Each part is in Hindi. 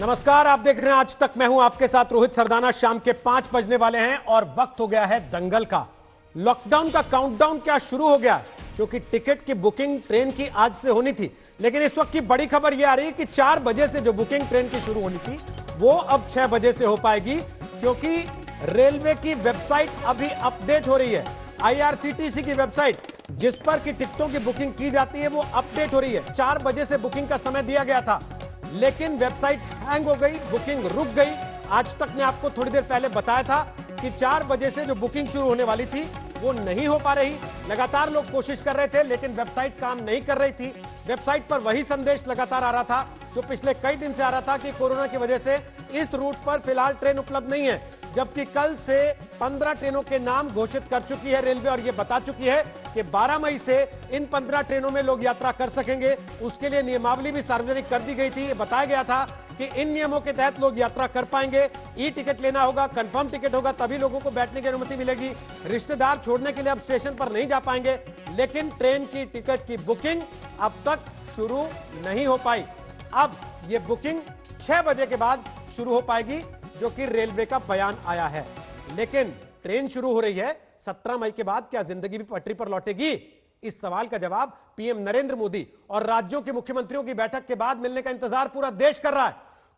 नमस्कार, आप देख रहे हैं आज तक। मैं हूं आपके साथ रोहित सरदाना। शाम के 5 बजने वाले हैं और वक्त हो गया है दंगल का। लॉकडाउन का काउंटडाउन क्या शुरू हो गया, क्योंकि टिकट की बुकिंग ट्रेन की आज से होनी थी, लेकिन इस वक्त की बड़ी खबर यह आ रही है कि 4 बजे से जो बुकिंग ट्रेन की शुरू होनी थी वो अब 6 बजे से हो पाएगी, क्योंकि रेलवे की वेबसाइट अभी अपडेट हो रही है। आईआरसीटीसी की वेबसाइट जिस पर की टिकटों की बुकिंग की जाती है वो अपडेट हो रही है। 4 बजे से बुकिंग का समय दिया गया था, लेकिन वेबसाइट हैंग हो गई, बुकिंग रुक गई। आज तक ने आपको थोड़ी देर पहले बताया था कि 4 बजे से जो बुकिंग शुरू होने वाली थी वो नहीं हो पा रही। लगातार लोग कोशिश कर रहे थे, लेकिन वेबसाइट काम नहीं कर रही थी। वेबसाइट पर वही संदेश लगातार आ रहा था जो पिछले कई दिन से आ रहा था कि कोरोना की वजह से इस रूट पर फिलहाल ट्रेन उपलब्ध नहीं है, जबकि कल से 15 ट्रेनों के नाम घोषित कर चुकी है रेलवे और यह बता चुकी है कि 12 मई से इन 15 ट्रेनों में लोग यात्रा कर सकेंगे। उसके लिए नियमावली भी सार्वजनिक कर दी गई थी। ये बताया गया था कि इन नियमों के तहत लोग यात्रा कर पाएंगे। ई टिकट लेना होगा, कंफर्म टिकट होगा, तभी लोगों को बैठने की अनुमति मिलेगी। रिश्तेदार छोड़ने के लिए अब स्टेशन पर नहीं जा पाएंगे, लेकिन ट्रेन की टिकट की बुकिंग अब तक शुरू नहीं हो पाई। अब यह बुकिंग 6 बजे के बाद शुरू हो पाएगी, जो कि रेलवे का बयान आया है। लेकिन ट्रेन शुरू हो रही है 17 मई के बाद, क्या जिंदगी भी पटरी पर लौटेगी? इस सवाल का जवाब पीएम नरेंद्र मोदी और राज्यों के मुख्यमंत्रियों की बैठक के बाद मिलने का इंतजार पूरा देश कर रहा है।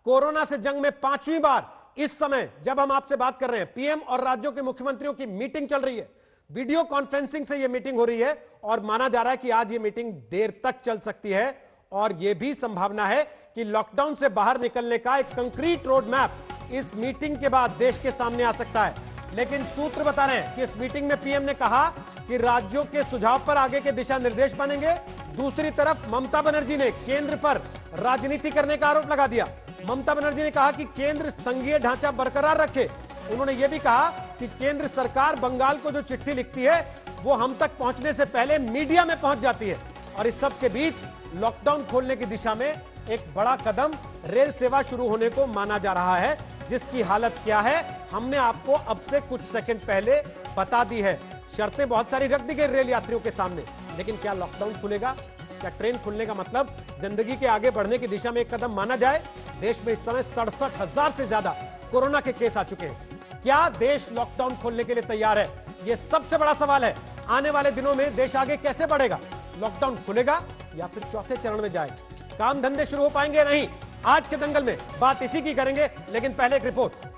कोरोना से जंग में 5वीं बार इस समय जब हम आपसे बात कर रहे हैं, पीएम और राज्यों के मुख्यमंत्रियों की मीटिंग चल रही है। वीडियो कॉन्फ्रेंसिंग से यह मीटिंग हो रही है और माना जा रहा है कि आज यह मीटिंग देर तक चल सकती है। और यह भी संभावना है कि लॉकडाउन से बाहर निकलने का एक कंक्रीट रोड मैप इस मीटिंग के बाद देश के सामने आ सकता है। लेकिन सूत्र बता रहे हैं कि इस मीटिंग में पीएम ने कहा कि राज्यों के सुझाव पर आगे के दिशा निर्देश बनेंगे। दूसरी तरफ ममता बनर्जी ने केंद्र पर राजनीति करने का आरोप लगा दिया। ममता बनर्जी ने कहा कि केंद्र संघीय ढांचा बरकरार रखे। उन्होंने यह भी कहा कि केंद्र सरकार बंगाल को जो चिट्ठी लिखती है वो हम तक पहुंचने से पहले मीडिया में पहुंच जाती है। और इस सब के बीच लॉकडाउन खोलने की दिशा में एक बड़ा कदम रेल सेवा शुरू होने को माना जा रहा है, जिसकी हालत क्या है हमने आपको अब से कुछ सेकंड पहले बता दी है। शर्तें बहुत सारी रख दी गई रेल यात्रियों के सामने, लेकिन क्या लॉकडाउन खुलेगा? क्या ट्रेन खुलने का मतलब जिंदगी के आगे बढ़ने की दिशा में एक कदम माना जाए? देश में इस समय 67,000 से ज्यादा कोरोना के केस आ चुके हैं। क्या देश लॉकडाउन खोलने के लिए तैयार है? यह सबसे बड़ा सवाल है। आने वाले दिनों में देश आगे कैसे बढ़ेगा? लॉकडाउन खुलेगा या फिर चौथे चरण में जाएगा? काम धंधे शुरू हो पाएंगे या नहीं? आज के दंगल में बात इसी की करेंगे, लेकिन पहले एक रिपोर्ट।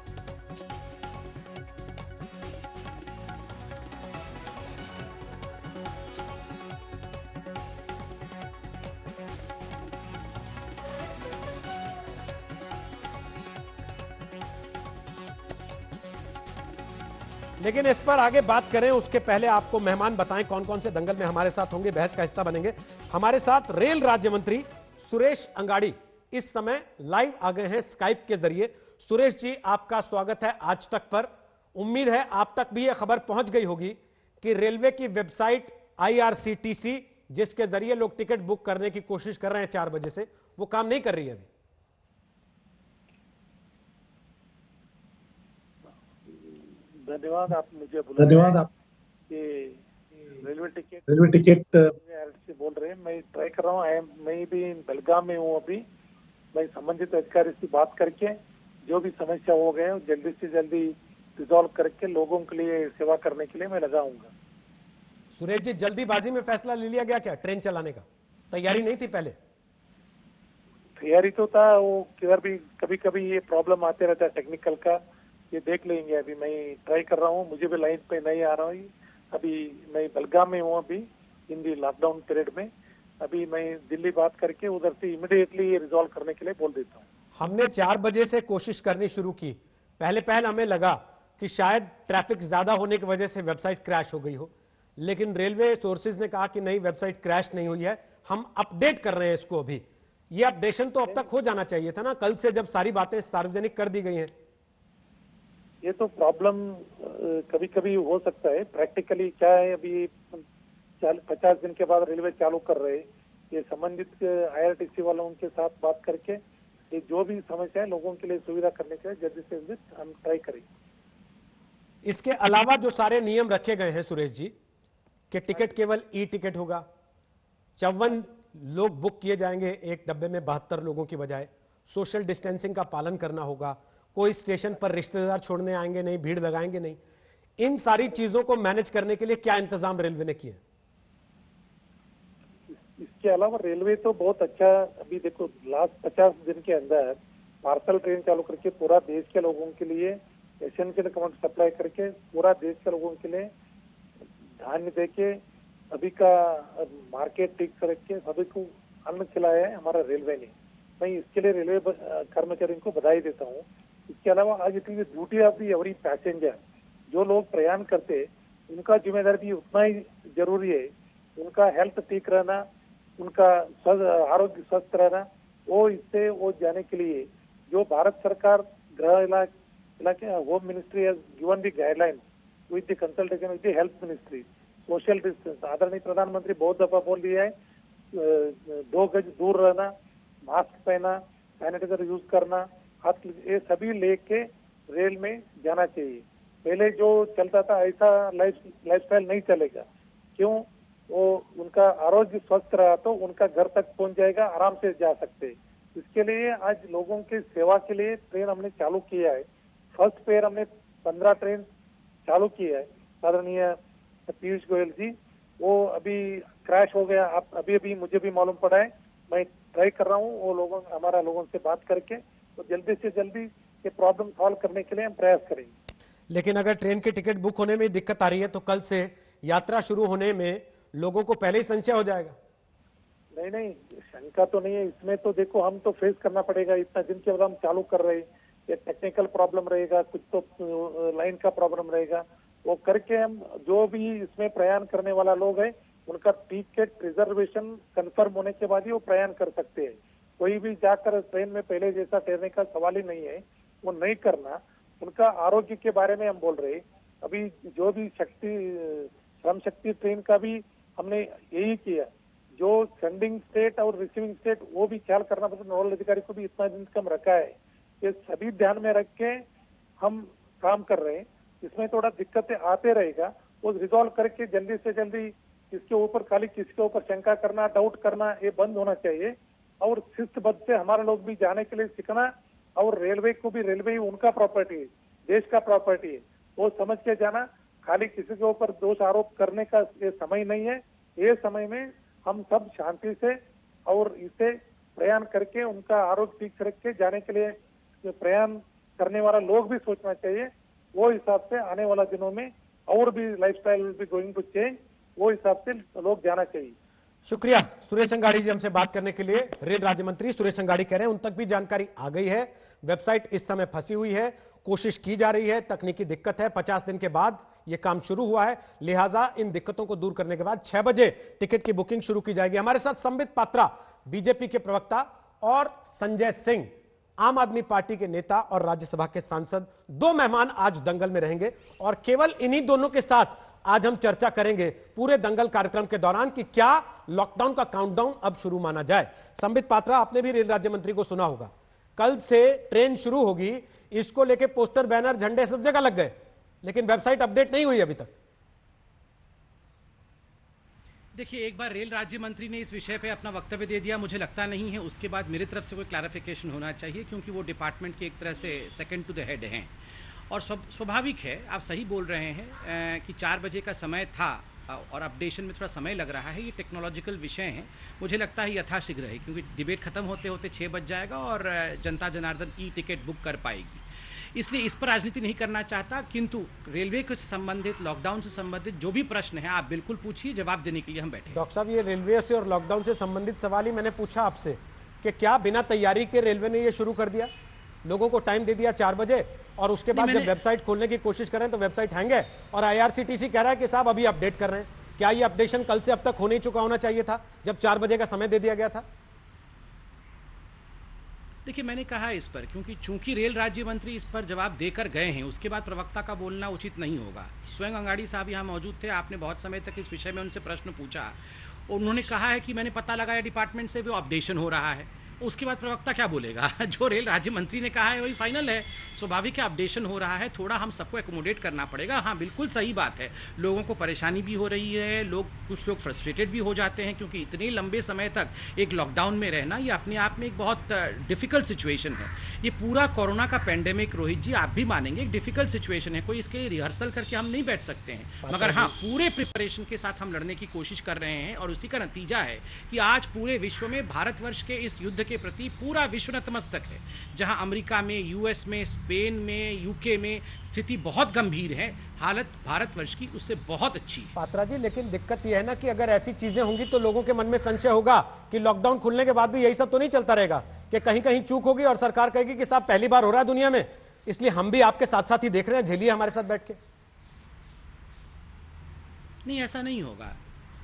लेकिन इस पर आगे बात करें उसके पहले आपको मेहमान बताएं कौन कौन से दंगल में हमारे साथ होंगे, बहस का हिस्सा बनेंगे। हमारे साथ रेल राज्य मंत्री सुरेश अंगाड़ी इस समय लाइव आ गए हैं स्काइप के जरिए। सुरेश जी, आपका स्वागत है आज तक पर। उम्मीद है आप तक भी यह खबर पहुंच गई होगी कि रेलवे की वेबसाइट आईआरसीटीसी, जिसके जरिए लोग टिकट बुक करने की कोशिश कर रहे हैं 4 बजे से, वो काम नहीं कर रही है अभी। धन्यवाद, आप मुझे धन्यवाद आप रेलवे टिकट से बोल रहे हैं। मैं ट्राई कर रहा हूँ। मैं भी बेलगाम में हूँ अभी। मैं संबंधित अधिकारी से बात करके जो भी समस्या हो गए जल्दी से जल्दी रिजॉल्व करके लोगों के लिए सेवा करने के लिए मैं लगाऊंगा। सुरेश जी, जल्दीबाजी में फैसला ले लिया गया क्या ट्रेन चलाने का? तैयारी नहीं थी पहले? तैयारी तो था, वो किधर भी कभी कभी ये प्रॉब्लम आते रहता है टेक्निकल का, ये देख लेंगे। अभी मैं ट्राई कर रहा हूँ, मुझे भी लाइन पे नहीं आ रहा है। अभी मैं बेलगाम में हूँ अभी इन दी लॉकडाउन पीरियड में। अभी मैं दिल्ली बात करके उधर से इमीडिएटली रिजॉल्व करने के लिए बोल देता हूँ। हमने 4 बजे से कोशिश करनी शुरू की। पहले हमें लगा कि शायद ट्रैफिक ज्यादा होने की वजह से वेबसाइट क्रैश हो गई हो, लेकिन रेलवे सोर्सेज ने कहा कि नहीं, वेबसाइट क्रैश नहीं हुई है, हम अपडेट कर रहे हैं इसको। अभी ये अपडेशन तो अब तक हो जाना चाहिए था ना, कल से जब सारी बातें सार्वजनिक कर दी गई हैं। ये तो प्रॉब्लम कभी कभी हो सकता है। प्रैक्टिकली क्या है, अभी 50 दिन के बाद रेलवे चालू कर रहे हैं। ये संबंधित आईआरटीसी वालों उनके साथ बात करके ये जो भी समस्या है लोगों के लिए सुविधा करने के लिए जल्दी से जल्दी हम ट्राई करेंगे। इसके अलावा जो सारे नियम रखे गए हैं सुरेश जी, कि टिकट केवल ई टिकट होगा, 54 लोग बुक किए जाएंगे एक डब्बे में 72 लोगों की बजाय, सोशल डिस्टेंसिंग का पालन करना होगा, कोई स्टेशन पर रिश्तेदार छोड़ने आएंगे नहीं, भीड़ लगाएंगे नहीं। इन सारी चीजों को मैनेज करने के लिए क्या इंतजाम रेलवे ने किए? इसके अलावा रेलवे तो बहुत अच्छा, अभी देखो लास्ट 50 दिन के अंदर पार्सल ट्रेन चालू करके पूरा देश के लोगों के लिए एसेंशियल कमोडिटी सप्लाई करके पूरा देश के लोगों के लिए धान्य देके सभी का मार्केट ठीक करके सभी को अन्न खिलाया है हमारा रेलवे ने। मैं इसके लिए रेलवे कर्मचारियों को बधाई देता हूँ। इसके अलावा आज इतनी duty of the every passenger, जो लोग प्रयाण करते उनका जिम्मेदारी भी उतना ही जरूरी है। उनका हेल्थ ठीक रहना, उनका आरोग्य स्वस्थ रहना, वो इससे वो जाने के लिए जो भारत सरकार गृह इलाके home ministry has given the guideline with the consultation with the health ministry, social distance, आदरणीय प्रधानमंत्री बहुत दफा बोल दिया है, 2 गज दूर रहना, मास्क पहना, सैनिटाइजर यूज करना, हाथ, ये सभी लेके रेल में जाना चाहिए। पहले जो चलता था ऐसा लाइफस्टाइल नहीं चलेगा। क्यों? वो उनका आरोग्य स्वस्थ रहा तो उनका घर तक पहुंच जाएगा, आराम से जा सकते। इसके लिए आज लोगों की सेवा के लिए ट्रेन हमने चालू किया है। फर्स्ट पेयर हमने 15 ट्रेन चालू की है। आदरणीय पीयूष गोयल जी, वो अभी क्रैश हो गया, आप अभी मुझे भी मालूम पड़ा है। मैं ट्राई कर रहा हूँ वो हमारा लोगों से बात करके तो जल्दी से जल्दी ये प्रॉब्लम सॉल्व करने के लिए हम प्रयास करेंगे। लेकिन अगर ट्रेन की टिकट बुक होने में दिक्कत आ रही है तो कल से यात्रा शुरू होने में लोगों को पहले ही संशय हो जाएगा। नहीं, शंका तो नहीं है इसमें। तो देखो हम तो फेस करना पड़ेगा, इतना दिन के बाद हम चालू कर रहे हैं, ये टेक्निकल प्रॉब्लम रहेगा, कुछ तो लाइन का प्रॉब्लम रहेगा, वो करके हम जो भी इसमें प्रयाण करने वाला लोग है उनका टिकट रिजर्वेशन कंफर्म होने के बाद ही वो प्रयाण कर सकते हैं। कोई भी जाकर ट्रेन में पहले जैसा ठहरने का सवाल ही नहीं है, वो नहीं करना। उनका आरोग्य के बारे में हम बोल रहे। अभी जो भी श्रम शक्ति ट्रेन का भी हमने यही किया, जो सेंडिंग स्टेट और रिसीविंग स्टेट वो भी ख्याल करना पड़ता। नोडल अधिकारी को भी इतना दिन कम रखा है, ये सभी ध्यान में रख के हम काम कर रहे हैं। इसमें थोड़ा दिक्कतें आते रहेगा, वो रिजॉल्व करके जल्दी से जल्दी इसके ऊपर खाली किसके ऊपर शंका करना, डाउट करना, ये बंद होना चाहिए। और शिस्तबद्ध से हमारे लोग भी जाने के लिए सीखना, और रेलवे को भी, रेलवे ही उनका प्रॉपर्टी है, देश का प्रॉपर्टी है, वो समझ के जाना। खाली किसी के ऊपर दोष आरोप करने का ये समय नहीं है। ये समय में हम सब शांति से और इसे प्रयाण करके उनका आरोग्य ठीक करके जाने के लिए प्रयाण करने वाला लोग भी सोचना चाहिए। वो हिसाब से आने वाला दिनों में और भी lifestyle will be going to change, वो हिसाब से लोग जाना चाहिए। शुक्रिया सुरेश अंगाड़ी जी हमसे बात करने के लिए। रेल राज्य मंत्री सुरेश अंगाड़ी कह रहे हैं उन तक भी जानकारी आ गई है, वेबसाइट इस समय फंसी हुई है, कोशिश की जा रही है, तकनीकी दिक्कत है, 50 दिन के बाद यह काम शुरू हुआ है, लिहाजा इन दिक्कतों को दूर करने के बाद 6 बजे टिकट की बुकिंग शुरू की जाएगी। हमारे साथ संबित पात्रा बीजेपी के प्रवक्ता और संजय सिंह आम आदमी पार्टी के नेता और राज्यसभा के सांसद, 2 मेहमान आज दंगल में रहेंगे और केवल इन्हीं दोनों के साथ आज हम चर्चा करेंगे पूरे दंगल कार्यक्रम के दौरान कि क्या लॉकडाउन का काउंटडाउन अब शुरू माना जाए। संबित पात्रा, आपने भी रेल राज्य मंत्री को सुना होगा, कल से ट्रेन शुरू होगी, इसको लेके पोस्टर, बैनर, झंडे सब जगह लग गए, लेकिन वेबसाइट अपडेट नहीं हुई अभी तक। देखिए, एक बार रेल राज्य मंत्री ने इस विषय पे अपना वक्तव्य दे दिया, मुझे लगता नहीं है उसके बाद मेरी तरफ से कोई क्लैरिफिकेशन होना चाहिए, क्योंकि वो डिपार्टमेंट के एक तरह से सेकंड टू द हेड हैं। और स्वाभाविक है, आप सही बोल रहे हैं कि 4 बजे का समय था और अपडेशन में थोड़ा समय लग रहा है। ये टेक्नोलॉजिकल विषय है, मुझे लगता है यथाशीघ्र है, क्योंकि डिबेट खत्म होते होते 6 बज जाएगा और जनता जनार्दन ई टिकट बुक कर पाएगी। इसलिए इस पर राजनीति नहीं करना चाहता, किंतु रेलवे से संबंधित, लॉकडाउन से संबंधित जो भी प्रश्न है आप बिल्कुल पूछिए, जवाब देने के लिए हम बैठे। डॉक्टर साहब, ये रेलवे से और लॉकडाउन से संबंधित सवाल ही मैंने पूछा आपसे कि क्या बिना तैयारी के रेलवे ने ये शुरू कर दिया, लोगों को टाइम दे दिया 4 बजे और उसके बाद जब वेबसाइट खोलने की कोशिश करें तो वेबसाइट हैंग है और IRCTC कह रहा है कि साहब अभी अपडेट कर रहे हैं। क्या ये अपडेशन कल से अब तक हो नहीं चुका होना चाहिए था जब 4 बजे का समय दे दिया गया था? देखिए, मैंने कहा इस पर, क्योंकि चूंकि रेल राज्य मंत्री इस पर जवाब देकर गए हैं, उसके बाद प्रवक्ता का बोलना उचित नहीं होगा। स्वयं अंगाड़ी साहब यहाँ मौजूद थे, आपने बहुत समय तक इस विषय में उनसे प्रश्न पूछा और उन्होंने कहा है कि मैंने पता लगाया डिपार्टमेंट से, वो अपडेशन हो रहा है। उसके बाद प्रवक्ता क्या बोलेगा? जो रेल राज्य मंत्री ने कहा है वही फाइनल है। स्वाभाविक है, अपडेशन हो रहा है, थोड़ा हम सबको एकोमोडेट करना पड़ेगा। हाँ, बिल्कुल सही बात है, लोगों को परेशानी भी हो रही है, कुछ लोग फ्रस्ट्रेटेड भी हो जाते हैं, क्योंकि इतने लंबे समय तक एक लॉकडाउन में रहना ये अपने आप में एक बहुत डिफिकल्ट सिचुएशन है। ये पूरा कोरोना का पेंडेमिक, रोहित जी आप भी मानेंगे, एक डिफिकल्ट सिचुएशन है, कोई इसके रिहर्सल करके हम नहीं बैठ सकते हैं। मगर हाँ, पूरे प्रिपरेशन के साथ हम लड़ने की कोशिश कर रहे हैं, और उसी का नतीजा है कि आज पूरे विश्व में भारतवर्ष के इस युद्ध के प्रति पूरा विश्व नतमस्तक है। जहां अमेरिका में, यूएस में, स्पेन में, यूके में स्थिति बहुत गंभीर है, हालत भारतवर्ष की उससे बहुत अच्छी है। पात्रा जी, लेकिन दिक्कत यह है ना कि अगर ऐसी चीजें होंगी तो लोगों के मन में संशय होगा कि लॉकडाउन खुलने के बाद भी यही सब तो नहीं चलता रहेगा, कि कहीं कहीं चूक होगी और सरकार कहेगी कि साहब पहली बार हो रहा है दुनिया में, इसलिए हम भी आपके साथ साथ ही देख रहे हैं, झेलिए हमारे साथ बैठ के। नहीं, ऐसा नहीं होगा,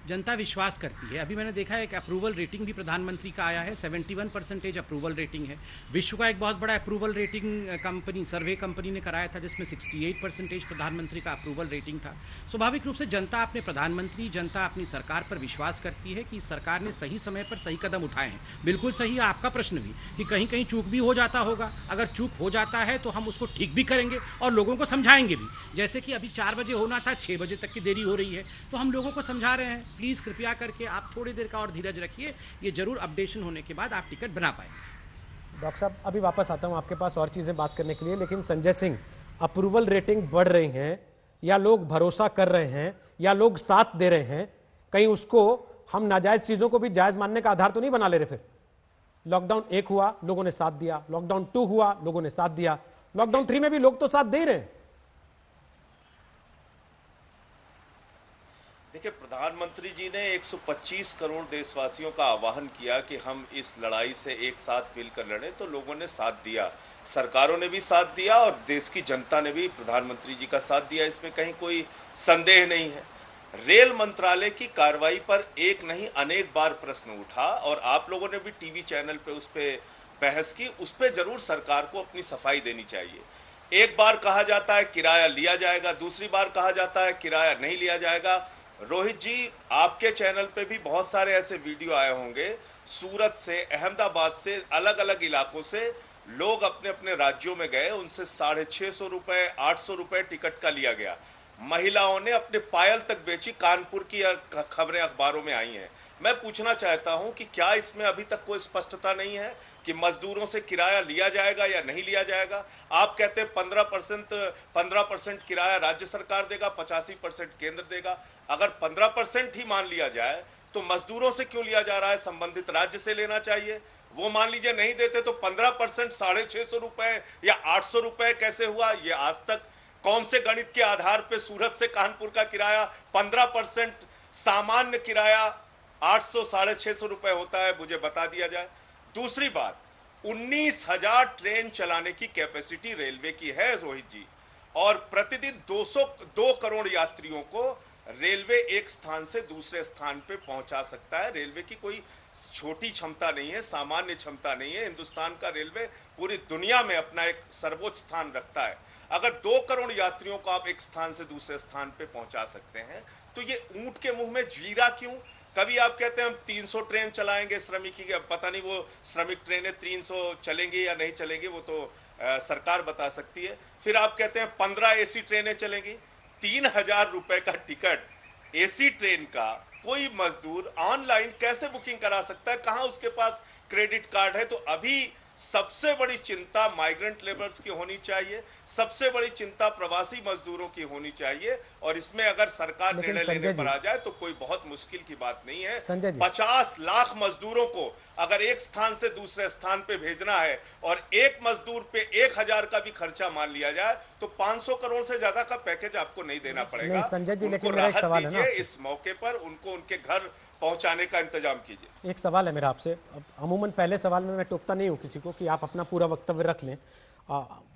जनता विश्वास करती है। अभी मैंने देखा है कि अप्रूवल रेटिंग भी प्रधानमंत्री का आया है, 71% अप्रूवल रेटिंग है। विश्व का एक बहुत बड़ा अप्रूवल रेटिंग कंपनी, सर्वे कंपनी ने कराया था, जिसमें 68% प्रधानमंत्री का अप्रूवल रेटिंग था। स्वाभाविक रूप से जनता अपने प्रधानमंत्री, जनता अपनी सरकार पर विश्वास करती है कि सरकार ने सही समय पर सही कदम उठाए हैं। बिल्कुल सही है आपका प्रश्न भी कि कहीं कहीं चूक भी हो जाता होगा। अगर चूक हो जाता है तो हम उसको ठीक भी करेंगे और लोगों को समझाएंगे भी। जैसे कि अभी 4 बजे होना था, 6 बजे तक की देरी हो रही है, तो हम लोगों को समझा रहे हैं, प्लीज़ कृपया करके आप थोड़ी देर का और धीरज रखिए, ये जरूर अपडेशन होने के बाद आप टिकट बना पाएंगे। डॉक्टर साहब, अभी वापस आता हूं आपके पास और चीजें बात करने के लिए, लेकिन संजय सिंह, अप्रूवल रेटिंग बढ़ रही हैं या लोग भरोसा कर रहे हैं या लोग साथ दे रहे हैं, कहीं उसको हम नाजायज चीजों को भी जायज मानने का आधार तो नहीं बना ले रहे? फिर लॉकडाउन 1 हुआ, लोगों ने साथ दिया, लॉकडाउन 2 हुआ, लोगों ने साथ दिया, लॉकडाउन 3 में भी लोग तो साथ दे रहे हैं। देखिए, प्रधानमंत्री जी ने 125 करोड़ देशवासियों का आह्वान किया कि हम इस लड़ाई से एक साथ मिलकर लड़ें, तो लोगों ने साथ दिया, सरकारों ने भी साथ दिया और देश की जनता ने भी प्रधानमंत्री जी का साथ दिया, इसमें कहीं कोई संदेह नहीं है। रेल मंत्रालय की कार्रवाई पर एक नहीं अनेक बार प्रश्न उठा और आप लोगों ने भी टीवी चैनल पे उस पर बहस की, उस पर जरूर सरकार को अपनी सफाई देनी चाहिए। एक बार कहा जाता है किराया लिया जाएगा, दूसरी बार कहा जाता है किराया नहीं लिया जाएगा। रोहित जी, आपके चैनल पे भी बहुत सारे ऐसे वीडियो आए होंगे, सूरत से, अहमदाबाद से, अलग अलग इलाकों से लोग अपने अपने राज्यों में गए, उनसे 650 रुपए, 800 रुपए टिकट का लिया गया। महिलाओं ने अपने पायल तक बेची, कानपुर की खबरें अखबारों में आई हैं। मैं पूछना चाहता हूं कि क्या इसमें अभी तक कोई स्पष्टता नहीं है कि मजदूरों से किराया लिया जाएगा या नहीं लिया जाएगा? आप कहते हैं 15% किराया राज्य सरकार देगा, 85% केंद्र देगा। अगर 15% ही मान लिया जाए तो मजदूरों से क्यों लिया जा रहा है? संबंधित राज्य से लेना चाहिए। वो मान लीजिए नहीं देते तो 15% 650 रुपए या 800 रुपए कैसे हुआ? ये आज तक कौन से गणित के आधार पर सूरत से कानपुर का किराया 15%, सामान्य किराया 800 650 रुपए होता है, मुझे बता दिया जाए। दूसरी बात, 19,000 ट्रेन चलाने की कैपेसिटी रेलवे की है रोहित जी, और प्रतिदिन 202 करोड़ यात्रियों को रेलवे एक स्थान से दूसरे स्थान पे पहुंचा सकता है। रेलवे की कोई छोटी क्षमता नहीं है, सामान्य क्षमता नहीं है। हिंदुस्तान का रेलवे पूरी दुनिया में अपना एक सर्वोच्च स्थान रखता है। अगर 2 करोड़ यात्रियों को आप एक स्थान से दूसरे स्थान पे पहुंचा सकते हैं तो ये ऊंट के मुंह में जीरा क्यों? कभी आप कहते हैं हम 300 ट्रेन चलाएंगे श्रमिक की, पता नहीं वो श्रमिक ट्रेनें 300 चलेंगी या नहीं चलेंगी, वो तो सरकार बता सकती है। फिर आप कहते हैं 15 एसी ट्रेनें चलेंगी। 3,000 रुपए का टिकट एसी ट्रेन का कोई मजदूर ऑनलाइन कैसे बुकिंग करा सकता है? कहां उसके पास क्रेडिट कार्ड है? तो अभी सबसे बड़ी चिंता माइग्रेंट लेबर्स की होनी चाहिए, सबसे बड़ी चिंता प्रवासी मजदूरों की होनी चाहिए, और इसमें अगर सरकार निर्णय लेने पर आ जाए तो कोई बहुत मुश्किल की बात नहीं है। 50 लाख मजदूरों को अगर एक स्थान से दूसरे स्थान पे भेजना है और एक मजदूर पे 1,000 का भी खर्चा मान लिया जाए तो 500 करोड़ से ज्यादा का पैकेज आपको नहीं देना पड़ेगा। संजय जी, उनको राहत दीजिए, इस मौके पर उनको उनके घर पहुंचाने का इंतजाम कीजिए। एक सवाल है मेरा आपसे, अमूमन पहले सवाल में मैं टोकता नहीं हूं किसी को कि आप अपना पूरा वक्तव्य रख लें,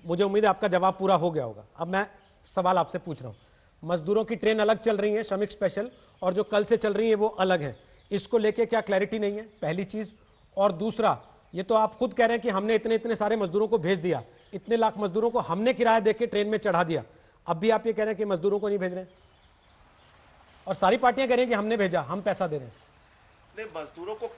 मुझे उम्मीद है आपका जवाब पूरा हो गया होगा। अब मैं सवाल आपसे पूछ रहा हूं, मजदूरों की ट्रेन अलग चल रही है, श्रमिक स्पेशल, और जो कल से चल रही है वो अलग है, इसको लेके क्या क्लैरिटी नहीं है? पहली चीज। और दूसरा, ये तो आप खुद कह रहे हैं कि हमने इतने सारे मजदूरों को भेज दिया, इतने लाख मजदूरों को हमने किराया देके ट्रेन में चढ़ा दिया, अब भी आप ये कह रहे हैं कि मजदूरों को नहीं भेज रहे हैं, और सारी पार्टियां कह रही हैं कि हमने भेजा, हम पैसा दे रहे हैं। नहीं, मजदूरों को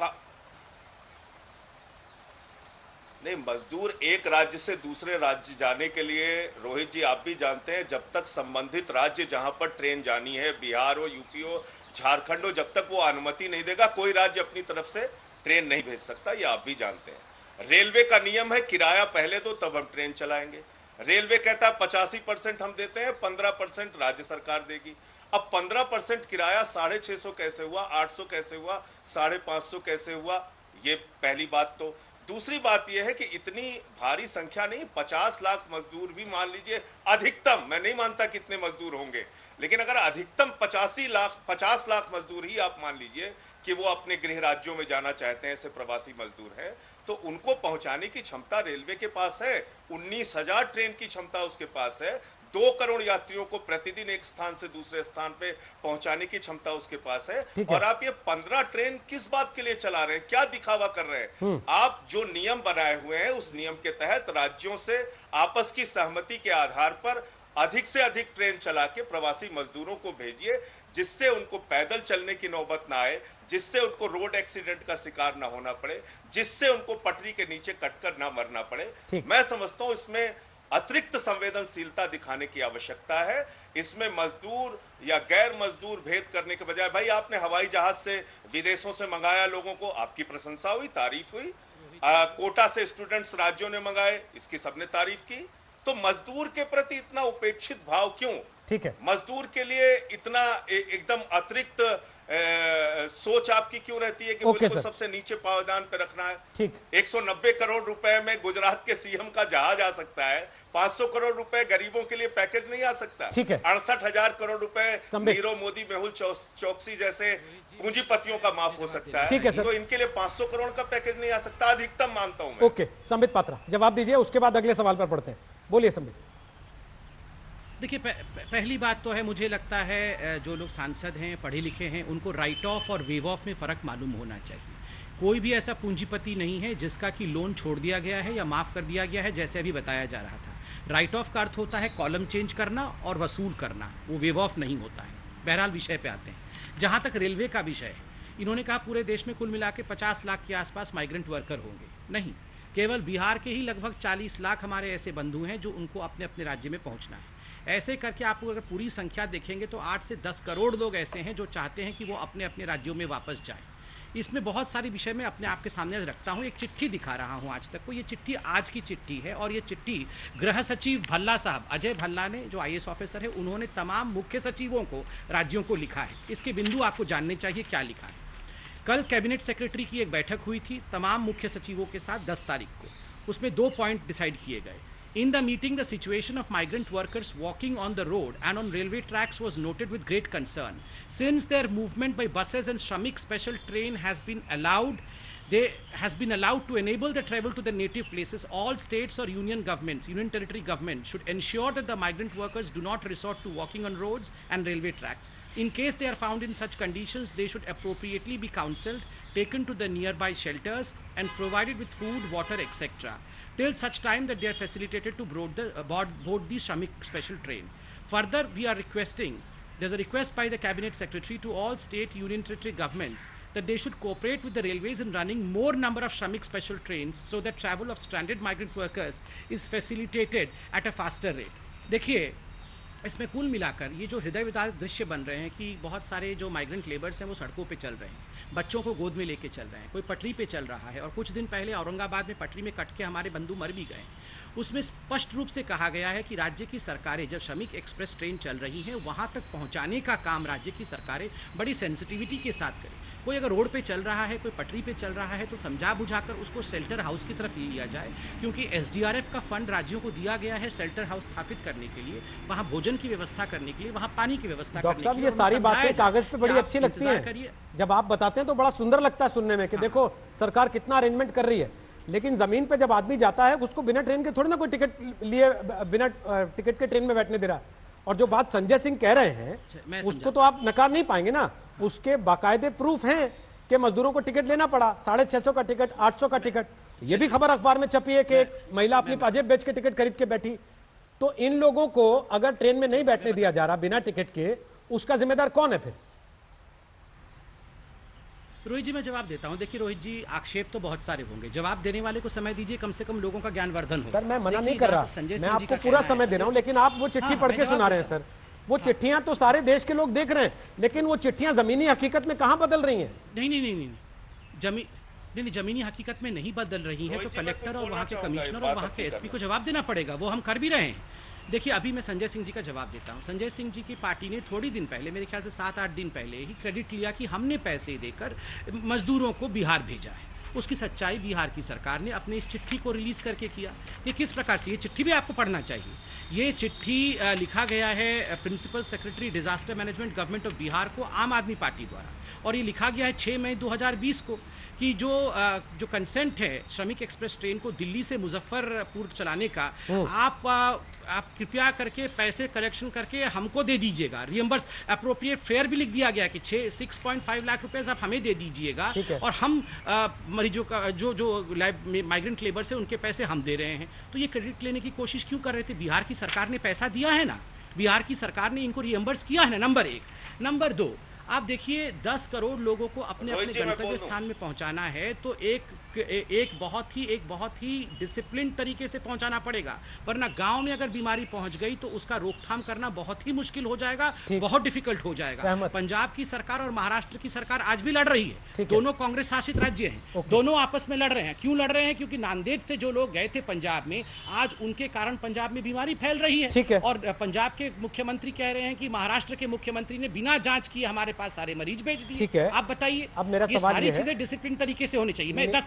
नहीं, मजदूर एक राज्य से दूसरे राज्य जाने के लिए, रोहित जी आप भी जानते हैं, जब तक संबंधित राज्य जहां पर ट्रेन जानी है, बिहार हो, यूपी हो, झारखंड हो, जब तक वो अनुमति नहीं देगा कोई राज्य अपनी तरफ से ट्रेन नहीं भेज सकता। ये आप भी जानते हैं। रेलवे का नियम है किराया पहले दो तब हम ट्रेन चलाएंगे। रेलवे कहता है 85% हम देते हैं, 15% राज्य सरकार देगी। अब 15% किराया 650 कैसे हुआ, 800 कैसे हुआ, 550 कैसे हुआ, ये पहली बात। तो दूसरी बात यह है कि इतनी भारी संख्या नहीं, 50 लाख मजदूर भी मान लीजिए अधिकतम, मैं नहीं मानता कितने मजदूर होंगे, लेकिन अगर अधिकतम 50 लाख मजदूर ही आप मान लीजिए कि वो अपने गृह राज्यों में जाना चाहते हैं, ऐसे प्रवासी मजदूर हैं, तो उनको पहुंचाने की क्षमता रेलवे के पास है। 19,000 ट्रेन की क्षमता उसके पास है। 2 करोड़ यात्रियों को प्रतिदिन एक स्थान से दूसरे स्थान पे पहुंचाने की क्षमता उसके पास है। और आप ये 15 ट्रेन किस बात के लिए चला रहे हैं, क्या दिखावा कर रहे हैं? आप जो नियम बनाए हुए हैं उस नियम के तहत राज्यों से आपस की सहमति के आधार पर अधिक से अधिक ट्रेन चला के प्रवासी मजदूरों को भेजिए, जिससे उनको पैदल चलने की नौबत ना आए, जिससे उनको रोड एक्सीडेंट का शिकार ना होना पड़े, जिससे उनको पटरी के नीचे कटकर ना मरना पड़े। मैं समझता हूं इसमें अतिरिक्त संवेदनशीलता दिखाने की आवश्यकता है। इसमें मजदूर या गैर मजदूर भेद करने के बजाय, भाई आपने हवाई जहाज से विदेशों से मंगाया लोगों को, आपकी प्रशंसा हुई, तारीफ हुई। कोटा से स्टूडेंट्स राज्यों ने मंगाए, इसकी सबने तारीफ की। तो मजदूर के प्रति इतना उपेक्षित भाव क्यों? ठीक है, मजदूर के लिए इतना एकदम अतिरिक्त सोच आपकी क्यों रहती है कि उनको सबसे नीचे पावदान पे रखना है? ठीक। 190 करोड़ रुपए में गुजरात के सीएम का जहाज आ सकता है, 500 करोड़ रुपए गरीबों के लिए पैकेज नहीं आ सकता। ठीक है। 68,000 करोड़ रुपए नीरव मोदी, मेहुल चौकसी जैसे पूंजीपतियों का माफ हो सकता है। ठीक है सर। तो इनके लिए 500 करोड़ का पैकेज नहीं आ सकता, अधिकतम मानता हूं मैं। ओके, संबित पात्रा जवाब दीजिए, उसके बाद अगले सवाल पर पढ़ते हैं। बोलिए संबित। देखिए, पहली बात तो है, मुझे लगता है जो लोग सांसद हैं, पढ़े लिखे हैं, उनको राइट ऑफ और वेव ऑफ में फ़र्क मालूम होना चाहिए। कोई भी ऐसा पूंजीपति नहीं है जिसका कि लोन छोड़ दिया गया है या माफ़ कर दिया गया है, जैसे अभी बताया जा रहा था। राइट ऑफ का अर्थ होता है कॉलम चेंज करना और वसूल करना, वो वेव ऑफ नहीं होता है। बहरहाल विषय पे आते हैं। जहाँ तक रेलवे का विषय है, इन्होंने कहा पूरे देश में कुल मिला के 50 लाख के आसपास माइग्रेंट वर्कर होंगे। नहीं, केवल बिहार के ही लगभग 40 लाख हमारे ऐसे बंधु हैं जो उनको अपने अपने राज्य में पहुंचना है। ऐसे करके आप अगर पूरी संख्या देखेंगे तो 8 से 10 करोड़ लोग ऐसे हैं जो चाहते हैं कि वो अपने अपने राज्यों में वापस जाएं। इसमें बहुत सारी विषय मैं अपने आप के सामने रखता हूं। एक चिट्ठी दिखा रहा हूं आज तक को। ये चिट्ठी आज की चिट्ठी है और ये चिट्ठी गृह सचिव भल्ला साहब, अजय भल्ला ने, जो IAS ऑफिसर है, उन्होंने तमाम मुख्य सचिवों को, राज्यों को लिखा है। इसके बिंदु आपको जानने चाहिए क्या लिखा है। कल कैबिनेट सेक्रेटरी की एक बैठक हुई थी तमाम मुख्य सचिवों के साथ 10 तारीख को। उसमें 2 पॉइंट डिसाइड किए गए। In the meeting, the situation of migrant workers walking on the road and on railway tracks was noted with great concern. Since their movement by buses and Shramik special train has been allowed to enable the travel to their native places, all states or union governments, union territory government should ensure that the migrant workers do not resort to walking on roads and railway tracks. In case they are found in such conditions, they should appropriately be counseled, taken to the nearby shelters and provided with food, water, etc. till such time that they are facilitated to board the Shramik special train. Further, there's a request by the Cabinet Secretary to all state union territory governments that they should cooperate with the railways in running more number of Shramik special trains so that travel of stranded migrant workers is facilitated at a faster rate. देखिए, इसमें कुल मिलाकर ये जो हृदय विदारक दृश्य बन रहे हैं कि बहुत सारे जो माइग्रेंट लेबर्स हैं वो सड़कों पे चल रहे हैं, बच्चों को गोद में लेके चल रहे हैं, कोई पटरी पे चल रहा है। और कुछ दिन पहले औरंगाबाद में पटरी में कट के हमारे बंधु मर भी गए। उसमें स्पष्ट रूप से कहा गया है कि राज्य की सरकारें जब श्रमिक एक्सप्रेस ट्रेन चल रही हैं वहाँ तक पहुँचाने का काम राज्य की सरकारें बड़ी सेंसिटिविटी के साथ करें। कोई अगर रोड पे चल रहा है, कोई पटरी पे चल रहा है, तो समझा बुझाकर उसको शेल्टर हाउस की तरफ ले लिया जाए, क्योंकि SDRF का फंड राज्यों को दिया गया है शेल्टर हाउस स्थापित करने के लिए, वहाँ भोजन की व्यवस्था करने के लिए, वहाँ पानी की व्यवस्था करने के लिए। डॉक्टर साहब, ये सारी बातें कागज पे बड़ी अच्छी लगती हैं, जब आप बताते हैं तो बड़ा सुंदर लगता है सुनने में कि देखो सरकार कितना अरेंजमेंट कर रही है, लेकिन जमीन पे जब आदमी जाता है उसको बिना ट्रेन के थोड़ी ना कोई टिकट लिए, बिना टिकट के ट्रेन में बैठने दे रहा है। और जो बात संजय सिंह कह रहे हैं उसको तो आप नकार नहीं पाएंगे ना, उसके बाकायदे प्रूफ हैं कि मजदूरों को टिकट लेना पड़ा, 650 का टिकट, 800 का टिकट। ये भी खबर अखबार में छपी है कि एक महिला अपनी पाजेब बेच के टिकट खरीद के बैठी। तो इन लोगों को अगर ट्रेन में नहीं बैठने दिया जा रहा बिना टिकट के, उसका जिम्मेदार कौन है फिर? रोहित जी मैं जवाब देता हूं। देखिए रोहित जी, आक्षेप तो बहुत सारे होंगे, जवाब देने वाले को समय दीजिए, कम से कम लोगों का ज्ञानवर्धन हो। सर मैं मना नहीं कर रहा, मैं आपको पूरा समय दे रहा हूं, लेकिन आप वो चिट्ठी पढ़ के सुना रहे हैं सर। वो चिट्ठियां तो सारे देश के लोग देख रहे हैं, लेकिन वो चिट्ठियां जमीनी हकीकत में कहां बदल रही हैं? नहीं, जमीनी हकीकत में नहीं बदल रही है, तो कलेक्टर और वहाँ के कमिश्नर और वहाँ के एसपी को जवाब देना पड़ेगा, वो हम कर भी रहे हैं। देखिए अभी मैं संजय सिंह जी का जवाब देता हूँ। संजय सिंह जी की पार्टी ने थोड़ी दिन पहले, मेरे ख्याल से 7-8 दिन पहले ही क्रेडिट लिया कि हमने पैसे देकर मजदूरों को बिहार भेजा है। उसकी सच्चाई बिहार की सरकार ने अपने इस चिट्ठी को रिलीज करके किया। ये किस प्रकार से, ये चिट्ठी भी आपको पढ़ना चाहिए। ये चिट्ठी लिखा गया है principal secretary disaster management government of Bihar को आम आदमी पार्टी द्वारा, और ये लिखा गया है 6 मई 2020 को कि जो कंसेंट है श्रमिक एक्सप्रेस ट्रेन को दिल्ली से मुजफ्फरपुर चलाने का, आप कृपया करके पैसे कलेक्शन करके हमको दे दीजिएगा। रियम्बर्स अप्रोप्रिएट फेयर भी लिख दिया गया कि 6.5 लाख रुपए आप हमें दे दीजिएगा, और हम मरीजों का जो माइग्रेंट लेबर से उनके पैसे हम दे रहे हैं। तो ये क्रेडिट लेने की कोशिश क्यों कर रहे थे? बिहार की सरकार ने पैसा दिया है ना, बिहार की सरकार ने इनको रियम्बर्स किया है ना, नंबर 1। नंबर 2, आप देखिए 10 करोड़ लोगों को अपने गंतव्य स्थान में पहुंचाना है, तो एक बहुत ही डिसिप्लिन तरीके से पहुंचाना पड़ेगा, वरना गांव में अगर बीमारी पहुंच गई तो उसका रोकथाम करना बहुत ही मुश्किल हो जाएगा, बहुत डिफिकल्ट हो जाएगा। पंजाब की सरकार और महाराष्ट्र की सरकार आज भी लड़ रही है, दोनों कांग्रेस शासित राज्य हैं, दोनों आपस में लड़ रहे हैं। क्यों लड़ रहे हैं? क्योंकि नांदेड़ से जो लोग गए थे पंजाब में, आज उनके कारण पंजाब में बीमारी फैल रही है, और पंजाब के मुख्यमंत्री कह रहे हैं कि महाराष्ट्र के मुख्यमंत्री ने बिना जांच किए हमारे पास सारे मरीज भेज दिए। आप बताइए, अब मेरा ये सवाल सारी ये है, चीजें डिसिप्लिन तरीके से होनी चाहिए। मैं 10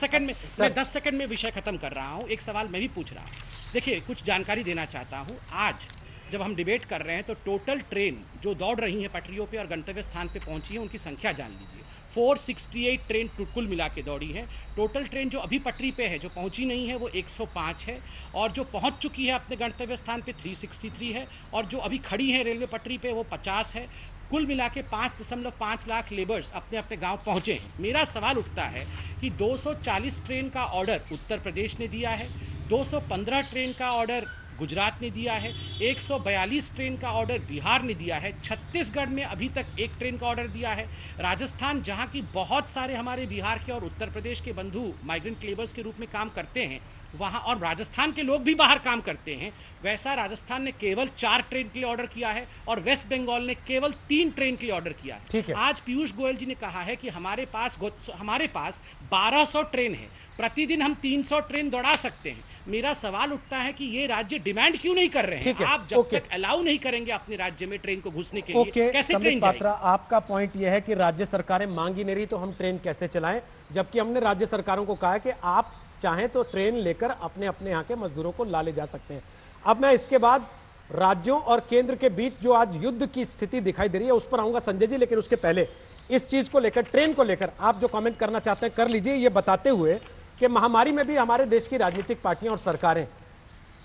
सेकंड में विषय खत्म कर रहा हूं, एक सवाल मैं भी पूछ रहा हूं। देखिए कुछ जानकारी देना चाहता हूं। आज जब हम डिबेट कर रहे हैं तो टोटल ट्रेन जो दौड़ रही है पटरियों पे और गंतव्य स्थान पे पहुंची है, उनकी संख्या जान लीजिए। 468 ट्रेन कुल मिला के दौड़ी है। टोटल ट्रेन जो अभी पटरी पे है, जो पहुंची नहीं है, वो 105 है, और जो पहुंच चुकी है अपने गंतव्य स्थान पे 363 है, और जो अभी खड़ी है रेलवे पटरी पे वो 50 है। कुल मिला के 5.5 लाख लेबर्स अपने अपने गांव पहुंचे हैं। मेरा सवाल उठता है कि 240 ट्रेन का ऑर्डर उत्तर प्रदेश ने दिया है, 215 ट्रेन का ऑर्डर गुजरात ने दिया है, 142 ट्रेन का ऑर्डर बिहार ने दिया है, छत्तीसगढ़ में अभी तक 1 ट्रेन का ऑर्डर दिया है, राजस्थान जहां की बहुत सारे हमारे बिहार के और उत्तर प्रदेश के बंधु माइग्रेंट लेबर्स के रूप में काम करते हैं वहां, और राजस्थान के लोग भी बाहर काम करते हैं, वैसा राजस्थान ने केवल 4 ट्रेन के लिए ऑर्डर किया है, और वेस्ट बंगाल ने केवल 3 ट्रेन के लिए ऑर्डर किया है। ठीक है। आज पीयूष गोयल जी ने कहा है कि हमारे पास 1200 ट्रेन है, प्रतिदिन हम 300 ट्रेन दौड़ा सकते हैं। मेरा सवाल उठता है कि ये राज्य डिमांड क्यों नहीं कर रहे हैं? आप जब तक अलाउ नहीं करेंगे अपने राज्य में ट्रेन को घुसने के लिए, कैसे ट्रेन जाएगी? आपका पॉइंट यह है कि राज्य सरकारें मांग ही नहीं रही, तो हम ट्रेन कैसे चलाएं? जबकि हमने राज्य सरकारों को कहा है कि आप चाहें तो ट्रेन लेकर अपने अपने यहाँ के मजदूरों को ला ले जा सकते हैं। अब मैं इसके बाद राज्यों और केंद्र के बीच जो आज युद्ध की स्थिति दिखाई दे रही है उस पर आऊंगा संजय जी, लेकिन उसके पहले इस चीज को लेकर, ट्रेन को लेकर आप जो कमेंट करना चाहते हैं कर लीजिए, ये बताते हुए कि महामारी में भी हमारे देश की राजनीतिक पार्टियां और सरकारें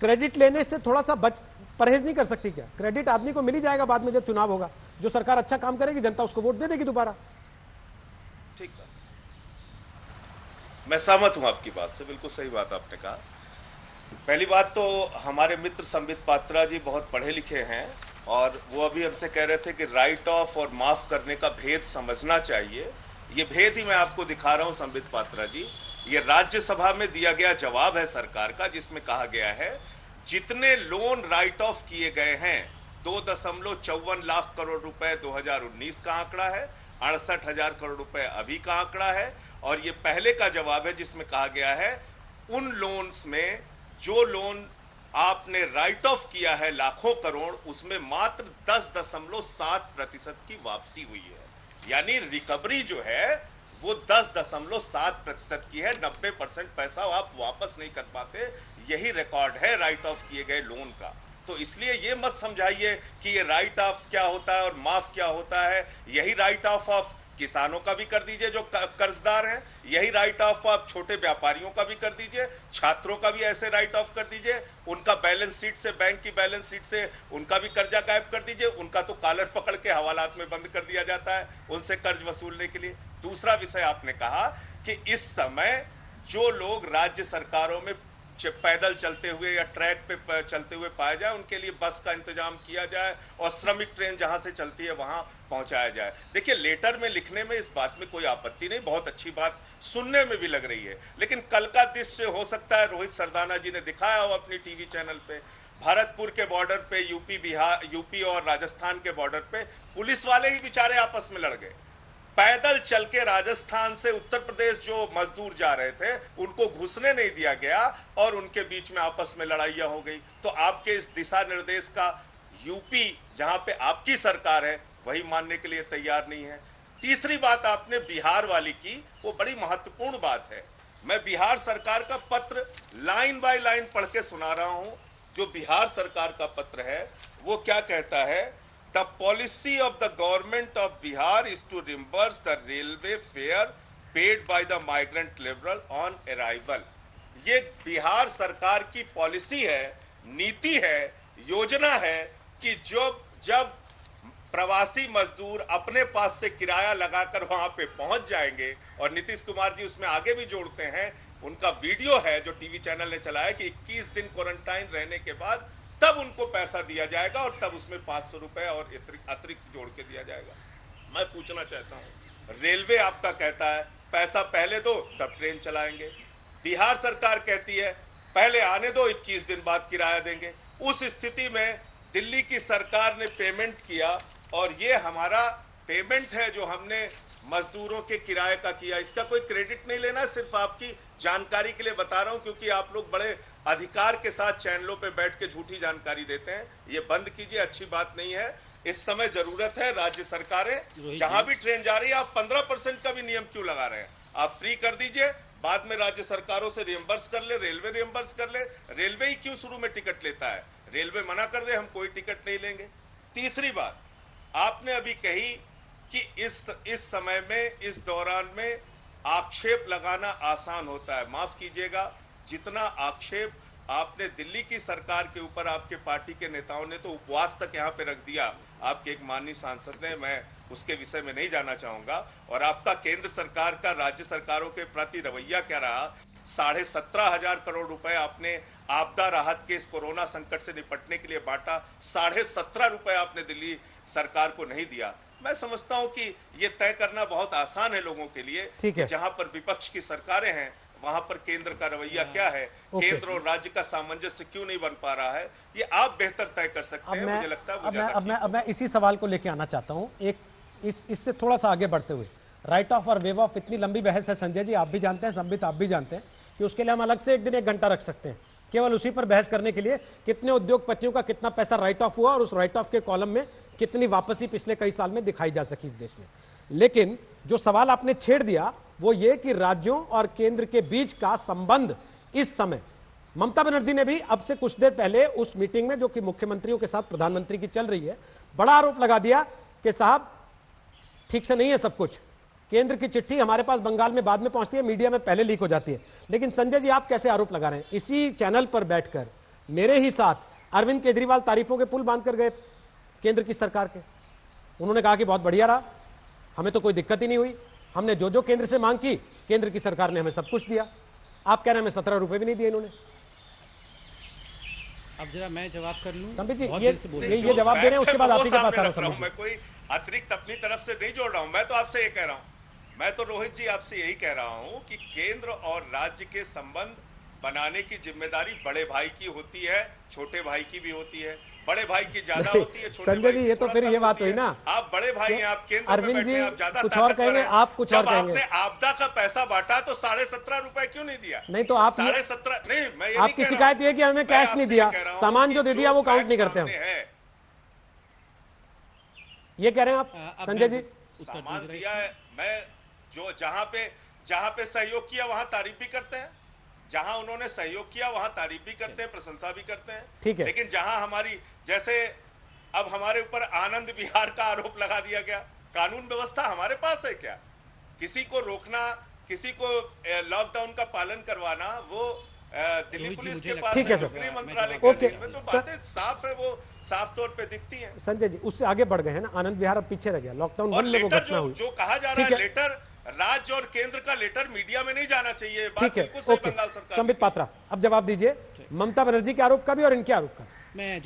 क्रेडिट लेने से थोड़ा सा परहेज नहीं कर सकती क्या? क्रेडिट आदमी को मिल ही जाएगा बाद में जब चुनाव होगा। जो सरकार अच्छा काम करेगी जनता उसको वोट दे देगी दोबारा। ठीक है, मैं सहमत हूं आपकी बात से, बिल्कुल सही बात आपने कहा। पहली बात तो हमारे मित्र संबित पात्रा जी बहुत पढ़े लिखे हैं, और वो अभी हमसे कह रहे थे कि राइट ऑफ और माफ करने का भेद समझना चाहिए। ये भेद ही मैं आपको दिखा रहा हूं संबित पात्रा जी। ये राज्यसभा में दिया गया जवाब है सरकार का, जिसमें कहा गया है जितने लोन राइट ऑफ किए गए हैं 2.54 लाख करोड़ रुपए 2019 का आंकड़ा है, 68,000 करोड़ रुपए अभी का आंकड़ा है, और ये पहले का जवाब है जिसमें कहा गया है उन लोन्स में जो लोन आपने राइट ऑफ किया है लाखों करोड़, उसमें मात्र 10.7% की वापसी हुई है। यानी रिकवरी जो है वो 10.7% की है। 90% पैसा आप वापस नहीं कर पाते, यही रिकॉर्ड है राइट ऑफ किए गए लोन का। तो इसलिए ये मत समझाइए कि ये राइट ऑफ क्या होता है और माफ क्या होता है। यही राइट ऑफ किसानों का भी कर दीजिए जो कर्जदार हैं, यही राइट ऑफ आप छोटे व्यापारियों का भी कर दीजिए, छात्रों का भी ऐसे राइट ऑफ कर दीजिए, उनका बैलेंस शीट से, बैंक की बैलेंस शीट से उनका भी कर्जा गायब कर दीजिए, उनका तो कॉलर पकड़ के हवालात में बंद कर दिया जाता है उनसे कर्ज वसूलने के लिए। दूसरा विषय आपने कहा कि इस समय जो लोग राज्य सरकारों में पैदल चलते हुए या ट्रैक पे चलते हुए पाया जाए, उनके लिए बस का इंतजाम किया जाए और श्रमिक ट्रेन जहां से चलती है वहां पहुंचाया जाए। देखिए, लेटर में लिखने में इस बात में कोई आपत्ति नहीं, बहुत अच्छी बात सुनने में भी लग रही है, लेकिन कल का दृश्य हो सकता है रोहित सरदाना जी ने दिखाया हो अपनी टीवी चैनल पे, भरतपुर के बॉर्डर पे, यूपी और राजस्थान के बॉर्डर पे पुलिस वाले ही बेचारे आपस में लड़ गए। पैदल चल के राजस्थान से उत्तर प्रदेश जो मजदूर जा रहे थे उनको घुसने नहीं दिया गया और उनके बीच में आपस में लड़ाइयां हो गई। तो आपके इस दिशा निर्देश का यूपी, जहां पे आपकी सरकार है, वही मानने के लिए तैयार नहीं है। तीसरी बात आपने बिहार वाली की, वो बड़ी महत्वपूर्ण बात है। मैं बिहार सरकार का पत्र लाइन बाय लाइन पढ़ के सुना रहा हूं। जो बिहार सरकार का पत्र है वो क्या कहता है? The policy of the government of Bihar is to reimburse the railway fare paid by the migrant laborer on arrival। ये बिहार सरकार की पॉलिसी है, नीति है, योजना है कि जब प्रवासी मजदूर अपने पास से किराया लगाकर वहां पे पहुंच जाएंगे, और नीतीश कुमार जी उसमें आगे भी जोड़ते हैं, उनका वीडियो है जो टीवी चैनल ने चलाया कि 21 दिन क्वारंटाइन रहने के बाद तब उनको पैसा दिया जाएगा और तब उसमें 500 रुपए और अतिरिक्त जोड़ के दिया जाएगा। मैं पूछना चाहता हूं, रेलवे आपका कहता है पैसा पहले दो तब ट्रेन चलाएंगे, बिहार सरकार कहती है पहले आने दो 21 दिन बाद किराया देंगे। उस स्थिति में दिल्ली की सरकार ने पेमेंट किया, और ये हमारा पेमेंट है जो हमने मजदूरों के किराए का किया, इसका कोई क्रेडिट नहीं लेना, सिर्फ आपकी जानकारी के लिए बता रहा हूं, क्योंकि आप लोग बड़े अधिकार के साथ चैनलों पे बैठ के झूठी जानकारी देते हैं। ये बंद कीजिए, अच्छी बात नहीं है। इस समय जरूरत है, राज्य सरकारें जहां भी ट्रेन जा रही है, आप 15% का भी नियम क्यों लगा रहे हैं? आप फ्री कर दीजिए, बाद में राज्य सरकारों से रिएम्बर्स कर ले, रेलवे रिएम्बर्स कर ले। रेलवे ही क्यों शुरू में टिकट लेता है? रेलवे मना कर दे, हम कोई टिकट नहीं लेंगे। तीसरी बात आपने अभी कही कि इस समय में, इस दौरान में आक्षेप लगाना आसान होता है। माफ कीजिएगा, जितना आक्षेप आपने दिल्ली की सरकार के ऊपर आपके पार्टी के नेताओं ने तो उपवास तक यहां पे रख दिया, आपके एक माननीय सांसद ने, मैं उसके विषय में नहीं जाना चाहूंगा। और आपका केंद्र सरकार का राज्य सरकारों के प्रति रवैया क्या रहा? 17,500 करोड़ रुपए आपने आपदा राहत के इस कोरोना संकट से निपटने के लिए बांटा, 17.5 रुपए आपने दिल्ली सरकार को नहीं दिया। मैं समझता हूं कि ये तय करना बहुत आसान है लोगों के लिए कि जहां पर विपक्ष की सरकारें हैं वहां पर केंद्र का रवैया क्या है, केंद्र और राज्य का सामंजस्य क्यों नहीं बन पा रहा है, ये आप बेहतर तय कर सकते हैं। मुझे लगता है अब मैं इसी सवाल को लेके आना चाहता हूं, एक इससे थोड़ा सा आगे बढ़ते हुए। राइट ऑफ और वेव ऑफ इतनी लंबी बहस है संजय जी, आप भी जानते हैं, संबित आप भी जानते हैं कि उसके लिए हम अलग से एक दिन 1 घंटा रख सकते हैं केवल उसी पर बहस करने के लिए, कितने उद्योगपतियों का कितना पैसा राइट ऑफ हुआ और उस राइट ऑफ के कॉलम में कितनी वापसी पिछले कई साल में दिखाई जा सकी इस देश में। लेकिन जो सवाल आपने छेड़ दिया वो ये कि राज्यों और केंद्र के बीच का संबंध इस समय, ममता बनर्जी ने भी अब से कुछ देर पहले उस मीटिंग में जो कि मुख्यमंत्रियों के साथ प्रधानमंत्री की चल रही है, बड़ा आरोप लगा दिया कि साहब ठीक से नहीं है सब कुछ, केंद्र की चिट्ठी हमारे पास बंगाल में बाद में पहुंचती है, मीडिया में पहले लीक हो जाती है। लेकिन संजय जी आप कैसे आरोप लगा रहे हैं? इसी चैनल पर बैठकर मेरे ही साथ अरविंद केजरीवाल तारीफों के पुल बांधकर गए केंद्र की सरकार के, उन्होंने कहा कि बहुत बढ़िया रहा, हमें तो कोई दिक्कत ही नहीं हुई, हमने जो जो केंद्र से मांग की केंद्र की सरकार ने हमें सब कुछ दिया। आप कह रहे हैं हमें 17 रुपए भी नहीं दिए इन्होंने। अब जरा मैं जवाब कर लूं संबित जी, ये जवाब दे रहे हैं, उसके बाद आप ही के पास आ रहा हूं। मैं कोई अतिरिक्त अपनी तरफ से नहीं जोड़ रहा हूं, मैं तो आपसे ये कह रहा हूं, मैं तो रोहित जी आपसे यही कह रहा हूं कि केंद्र और राज्य के संबंध बनाने की जिम्मेदारी बड़े भाई की होती है, छोटे भाई की भी होती है। बड़े भाई की ज्यादा होती है, छोटे संजय जी ये तो फिर ये बात हुई ना, आप बड़े भाई हैं, आप केंद्र अरविंद में बैठे जी हैं, आप ज्यादा कुछ और कहेंगे, आप कुछ और कहेंगे। आपने आपदा का पैसा बांटा तो 17.5 रुपए क्यों नहीं दिया? नहीं तो आप 17.5 नहीं, मैं ये आपकी शिकायत ये कि हमें कैश नहीं दिया, सामान जो दे दिया वो काउंट नहीं करते हम, ये कह रहे हैं आप संजय जी? सामान दिया है, मैं जो जहां पे सहयोग किया वहां तारीफ भी करते हैं, जहां उन्होंने सहयोग किया वहां तारीफ भी करते हैं, प्रशंसा भी करते हैं। ठीक है, लेकिन जहां हमारी, जैसे अब हमारे ऊपर आनंद विहार का आरोप लगा दिया गया, कानून व्यवस्था हमारे पास है क्या? किसी को रोकना, किसी को लॉकडाउन का पालन करवाना, वो दिल्ली पुलिस के पास है, गृह मंत्रालय के में तो बातें साफ है, वो साफ तौर पे दिखती हैं। संजय जी उससे आगे बढ़ गए हैं ना, आनंद विहार अब पीछे रह गया, लॉकडाउन 1 में वो घटना हुई। जो कहा जा रहा है राज्य और केंद्र का लेटर मीडिया में नहीं जाना चाहिए। बात ठीक है, बिल्कुल सही ओके। बंगाल सरकार संबित ने की। पात्रा, अब जवाब दीजिए, ममता बनर्जी के आरोप का भी और इनके आरोप का। मैं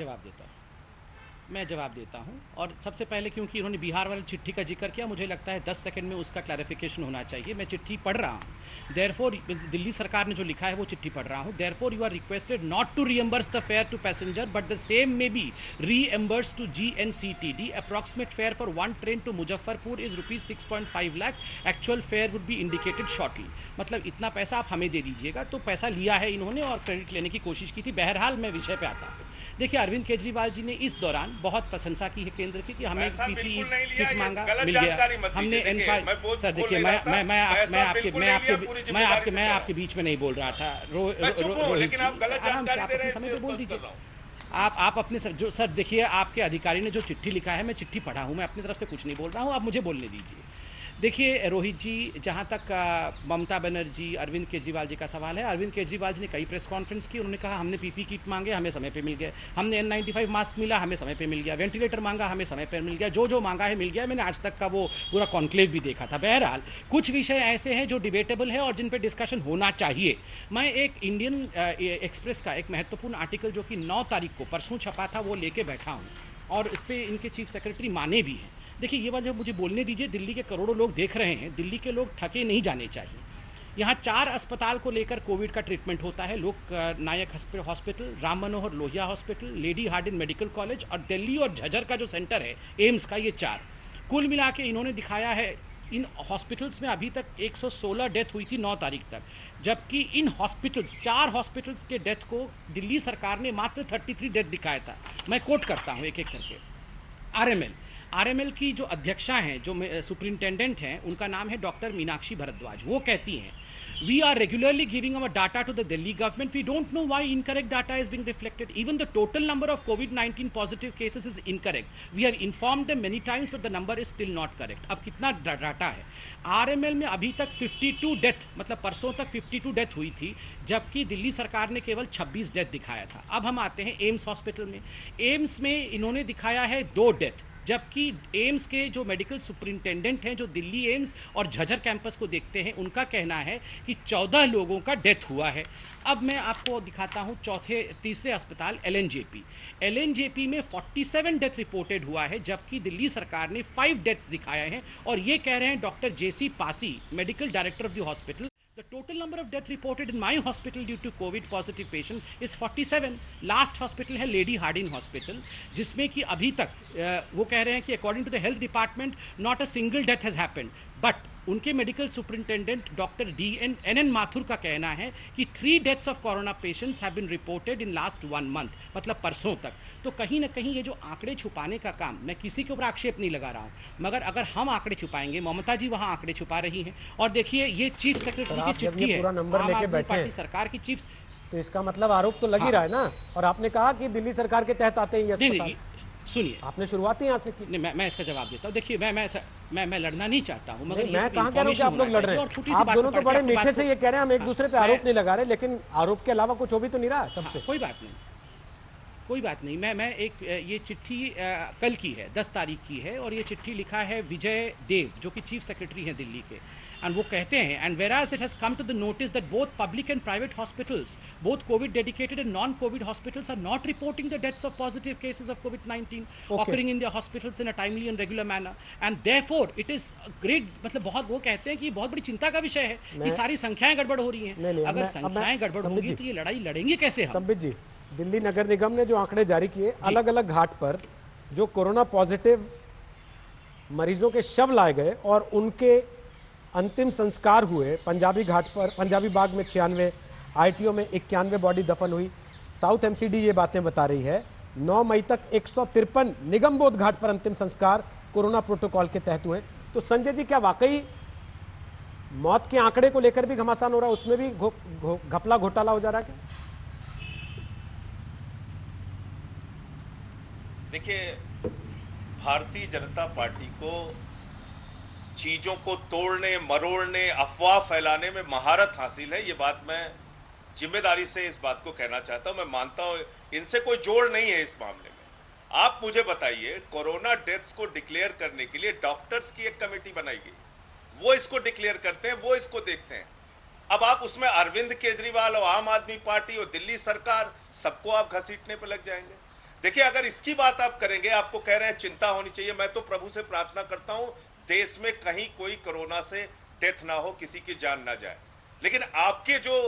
जवाब देता हूं और सबसे पहले क्योंकि उन्होंने बिहार वाली चिट्ठी का जिक्र किया, मुझे लगता है 10 सेकंड में उसका क्लैरिफिकेशन होना चाहिए। मैं चिट्ठी पढ़ रहा हूं, देयरफॉर दिल्ली सरकार ने जो लिखा है वो चिट्ठी पढ़ रहा हूं। Therefore you are requested not to reimburse the fare to passenger but the same may be reimburse to GNCTD। Approximate fare for one train to Muzaffarpur is ₹6.5 lakh. Actual fare would be indicated shortly. मतलब इतना पैसा आप हमें दे दीजिएगा। तो पैसा लिया है इन्होंने और क्रेडिट लेने की कोशिश की थी। बहरहाल मैं विषय पे आता हूँ। देखिए, अरविंद केजरीवाल जी ने इस दौरान बहुत प्रशंसा की है केंद्र की कि हमें PPE किट मांगा, मिल गया। हमने सर देखिए, मैं आपके बीच में नहीं बोल रहा था। लेकिन आप गलत जानकारी दे रहे हैं, समय पे बोल दीजिए। आप अपने सर देखिए, आपके अधिकारी ने जो चिट्ठी लिखा है, मैं चिट्ठी पढ़ा हूं, मैं अपनी तरफ से कुछ नहीं बोल रहा हूं, आप मुझे बोलने दीजिए। देखिए रोहित जी, जहाँ तक ममता बनर्जी, अरविंद केजरीवाल जी का सवाल है, अरविंद केजरीवाल जी ने कई प्रेस कॉन्फ्रेंस की। उन्होंने कहा हमने PPE किट मांगे, हमें समय पे मिल गए। हमने N95 मास्क मिला, हमें समय पे मिल गया। वेंटिलेटर मांगा, हमें समय पे मिल गया। जो मांगा है मिल गया। मैंने आज तक का वो पूरा कॉन्क्लेव भी देखा था। बहरहाल कुछ विषय ऐसे हैं जो डिबेटेबल है और जिन पर डिस्कशन होना चाहिए। मैं एक इंडियन एक्सप्रेस का एक महत्वपूर्ण आर्टिकल जो कि 9 तारीख को परसों छपा था वो लेके बैठा हूँ और इस पर इनके चीफ सेक्रेटरी माने भी हैं। देखिए, ये बात जब मुझे बोलने दीजिए, दिल्ली के करोड़ों लोग देख रहे हैं, दिल्ली के लोग ठगे नहीं जाने चाहिए। यहाँ 4 अस्पताल को लेकर कोविड का ट्रीटमेंट होता है। Lok Nayak hospital, Ram Manohar Lohia hospital, Lady Hardinge medical college और दिल्ली और झज्जर का जो सेंटर है एम्स का, ये 4 कुल मिला के इन्होंने दिखाया है। इन हॉस्पिटल्स में अभी तक 116 डेथ हुई थी 9 तारीख तक, जबकि इन हॉस्पिटल्स 4 हॉस्पिटल्स के डेथ को दिल्ली सरकार ने मात्र 33 डेथ दिखाया था। मैं कोट करता हूँ एक एक करके। आरएमएल की जो अध्यक्षा हैं, जो सुपरिंटेंडेंट हैं, उनका नाम है डॉक्टर मीनाक्षी भारद्वाज। वो कहती हैं, we are regularly giving our data to the Delhi government, we don't know why incorrect data is being reflected, even the total number of कोविड-19 positive cases is incorrect, we have informed them many times but the number is still not correct. अब कितना डाटा है? आरएमएल में अभी तक 52 डेथ, मतलब परसों तक 52 डेथ हुई थी, जबकि दिल्ली सरकार ने केवल 26 डेथ दिखाया था। अब हम आते हैं एम्स हॉस्पिटल में। एम्स में इन्होंने दिखाया है 2 डेथ, जबकि एम्स के जो मेडिकल सुपरिंटेंडेंट हैं, जो दिल्ली एम्स और झज्जर कैंपस को देखते हैं, उनका कहना है कि 14 लोगों का डेथ हुआ है। अब मैं आपको दिखाता हूं तीसरे अस्पताल LNJP में 47 डेथ रिपोर्टेड हुआ है, जबकि दिल्ली सरकार ने 5 डेथ्स दिखाए हैं और ये कह रहे हैं doctor JC Pasi, medical director of the hospital, The total number of death reported in my hospital due to COVID positive patient is 47. Last hospital है लेडी हार्डिन हॉस्पिटल, जिसमें कि अभी तक वो कह रहे हैं कि according to the health department not a single death has happened, but उनके medical superintendent doctor NN Mathur का कहना है कि 3 deaths of corona patients have been reported in last 1 month, मतलब परसों तक। तो कहीं ना कहीं ये जो आंकड़े छुपाने का काम, मैं किसी के ऊपर आक्षेप नहीं लगा रहा हूँ, मगर अगर हम आंकड़े छुपाएंगे, ममता जी वहाँ आंकड़े छुपा रही हैं। और देखिए, ये चीफ सेक्रेटरी की चिट्ठी है, आम आदमी पार्टी सरकार की चीफ, तो इसका मतलब आरोप तो लग ही रहा है ना। और आपने कहा कि दिल्ली सरकार के तहत आते हैं ये अस्पताल। सुनिए, आपने शुरुआत ही यहाँ से की। नहीं, मैं इसका जवाब देता हूँ। देखिए, मैं लड़ना नहीं चाहता हूँ, मगर मैं कहाँ कह रहा हूँ कि आप लोग लड़ रहे हैं। आप दोनों तो बड़े मीठे से ये कह रहे हैं हम एक दूसरे पे आरोप नहीं लगा रहे, लेकिन आरोप के अलावा कुछ हो भी तो नहीं रहा तब से। कोई बात नहीं। मैं एक ये चिट्ठी कल की है, 10 तारीख की है, और ये चिट्ठी लिखा है विजय देव, जो कि चीफ सेक्रेटरी हैं दिल्ली के। एंड वो कहते हैं, and whereas it has come to the notice that both public and private hospitals, both COVID dedicated and non-COVID hospitals, are not reporting the deaths of positive cases of COVID-19 occurring in their hospitals in a timely and regular manner, and therefore it is great, मतलब बहुत, वो कहते हैं कि बहुत बड़ी चिंता का विषय है कि सारी संख्याएं गड़बड़ हो रही हैं। अगर संख्याएं गड़बड़ होंगी तो ये लड़ाई लड़ेंगे कैसे हम? संबित जी, दिल्ली नगर निगम ने जो आंकड़े जारी किए, अलग अलग घाट पर जो कोरोना पॉजिटिव मरीजों के शव लाए गए और उनके अंतिम संस्कार हुए, पंजाबी घाट पर, पंजाबी बाग में 96, ITO में 91 बॉडी दफन हुई। साउथ MCD ये बातें बता रही है। 9 मई तक 153 निगम बोध घाट पर अंतिम संस्कार कोरोना प्रोटोकॉल के तहत हुए। तो संजय जी, क्या वाकई मौत के आंकड़े को लेकर भी घमासान हो रहा है, उसमें भी घपला घोटाला हो जा रहा है क्या? देखिए, भारतीय जनता पार्टी को चीजों को तोड़ने, मरोड़ने, अफवाह फैलाने में महारत हासिल है। ये बात मैं जिम्मेदारी से इस बात को कहना चाहता हूं। मैं मानता हूं इनसे कोई जोड़ नहीं है इस मामले में। आप मुझे बताइए, कोरोना डेथ्स को डिक्लेयर करने के लिए डॉक्टर्स की एक कमेटी बनाई गई, वो इसको डिक्लेयर करते हैं, वो इसको देखते हैं। अब आप उसमें अरविंद केजरीवाल और आम आदमी पार्टी और दिल्ली सरकार सबको आप घसीटने पर लग जाएंगे। देखिए, अगर इसकी बात आप करेंगे, आपको कह रहे हैं चिंता होनी चाहिए, मैं तो प्रभु से प्रार्थना करता हूं देश में कहीं कोई कोरोना से डेथ ना हो, किसी की जान ना जाए। लेकिन आपके जो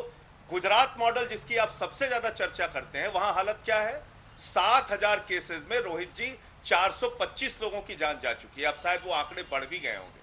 गुजरात मॉडल जिसकी आप सबसे ज्यादा चर्चा करते हैं, वहां हालत क्या है? 7,000 केसेस में रोहित जी 425 लोगों की जान जा चुकी है। अब शायद वो आंकड़े बढ़ भी गए होंगे।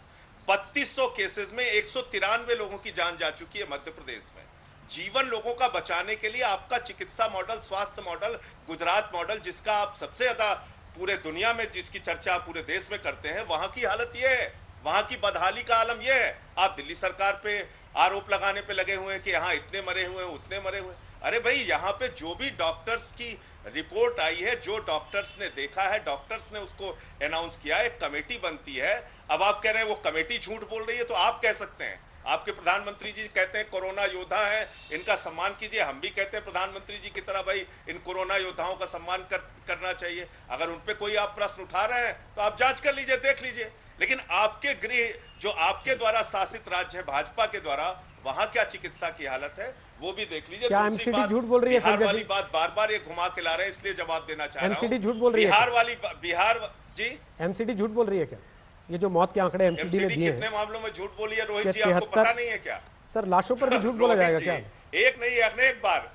3200 केसेस में 193 लोगों की जान जा चुकी है मध्य प्रदेश में। जीवन लोगों का बचाने के लिए आपका चिकित्सा मॉडल, स्वास्थ्य मॉडल, गुजरात मॉडल, जिसका आप सबसे ज्यादा पूरे दुनिया में, जिसकी चर्चा आप पूरे देश में करते हैं, वहां की हालत यह है, वहां की बदहाली का आलम यह है। आप दिल्ली सरकार पे आरोप लगाने पे लगे हुए हैं कि यहां इतने मरे हुए हैं, उतने मरे हुए। अरे भाई, यहां पे जो भी डॉक्टर्स की रिपोर्ट आई है, जो डॉक्टर्स ने देखा है, डॉक्टर्स ने उसको अनाउंस किया, एक कमेटी बनती है। अब आप कह रहे हैं वो कमेटी झूठ बोल रही है, तो आप कह सकते हैं, आपके प्रधानमंत्री जी कहते हैं कोरोना योद्धा हैं, इनका सम्मान कीजिए। हम भी कहते हैं प्रधानमंत्री जी की तरह भाई इन कोरोना योद्धाओं का सम्मान करना चाहिए। अगर उन पे कोई आप प्रश्न उठा रहे हैं तो आप जांच कर लीजिए, देख लीजिए। लेकिन आपके गृह, जो आपके द्वारा शासित राज्य है भाजपा के द्वारा, वहां क्या चिकित्सा की हालत है वो भी देख लीजिए। क्या एमसीडी झूठ बोल रही है? बिहार वाली बात बार बार ये घुमा के ला रहे हैं, इसलिए जवाब देना चाह रहा हूं। एमसीडी झूठ बोल रही है? बिहार जी, एमसीडी झूठ बोल रही है क्या? ये जो मौत के आंकड़े एमसीडी ने दिए कितने मामलों में झूठ बोली है रोहित जी, आपको पता नहीं है क्या? सर, लाशों पर भी झूठ बोला जाएगा क्या? एक नहीं, अनेक बार।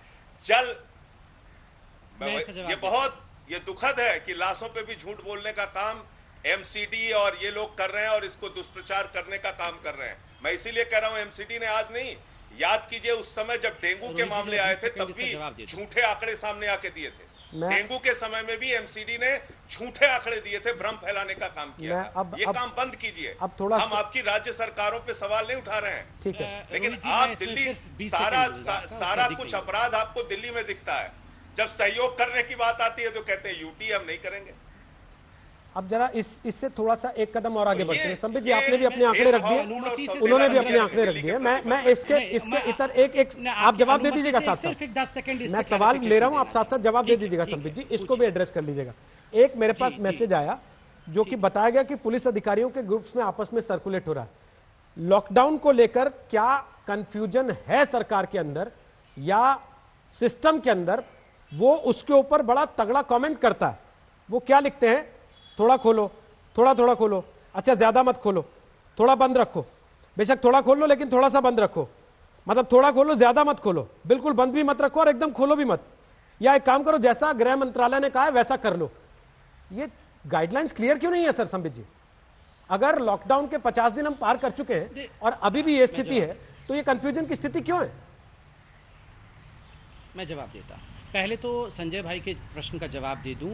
ये दुखद है कि लाशों पे भी झूठ बोलने का काम एमसीडी और ये लोग कर रहे हैं और इसको दुष्प्रचार करने का काम कर रहे हैं। मैं इसीलिए कह रहा हूं एमसीडी ने आज नहीं, याद कीजिए उस समय जब डेंगू के मामले आए थे तब भी झूठे आंकड़े सामने आके दिए थे। डेंगू के समय में भी एमसीडी ने झूठे आंकड़े दिए थे, भ्रम फैलाने का काम किया था। ये काम बंद कीजिए। अब थोड़ा हम आपकी राज्य सरकारों पे सवाल नहीं उठा रहे हैं, ठीक है, लेकिन आप दिल्ली सारा कुछ अपराध आपको दिल्ली में दिखता है। जब सहयोग करने की बात आती है तो कहते हैं यूटी हम नहीं करेंगे। अब जरा इससे थोड़ा सा एक कदम और आगे बढ़ते हैं। संबित जी, आपने भी अपने आंकड़े रख दिए, उन्होंने भी अपने आंकड़े रख दिए। मैं इसके इतर एक आप जवाब दे दीजिएगा साथ साथ। सिर्फ 10 सेकंड मैं सवाल ले रहा हूं, आप साथ साथ जवाब दे दीजिएगा संबित जी, इसको भी एड्रेस कर लीजिएगा। एक मेरे पास मैसेज आया जो कि बताया गया कि पुलिस अधिकारियों के ग्रुप्स में आपस में सर्कुलेट हो रहा है। लॉकडाउन को लेकर क्या कंफ्यूजन है सरकार के अंदर या सिस्टम के अंदर, वो उसके ऊपर बड़ा तगड़ा कमेंट करता है। वो क्या लिखते हैं? थोड़ा खोलो, थोड़ा खोलो, अच्छा ज्यादा मत खोलो, थोड़ा बंद रखो, बेशक थोड़ा खोल लो लेकिन थोड़ा सा बंद रखो, मतलब थोड़ा खोलो ज्यादा मत खोलो, बिल्कुल बंद भी मत रखो और एकदम खोलो भी मत, या एक काम करो जैसा गृह मंत्रालय ने कहा है वैसा कर लो। ये गाइडलाइंस क्लियर क्यों नहीं है सर संबित जी? अगर लॉकडाउन के 50 दिन हम पार कर चुके हैं और अभी भी ये स्थिति है, तो ये कंफ्यूजन की स्थिति क्यों है? मैं जवाब देता। पहले तो संजय भाई के प्रश्न का जवाब दे दूं।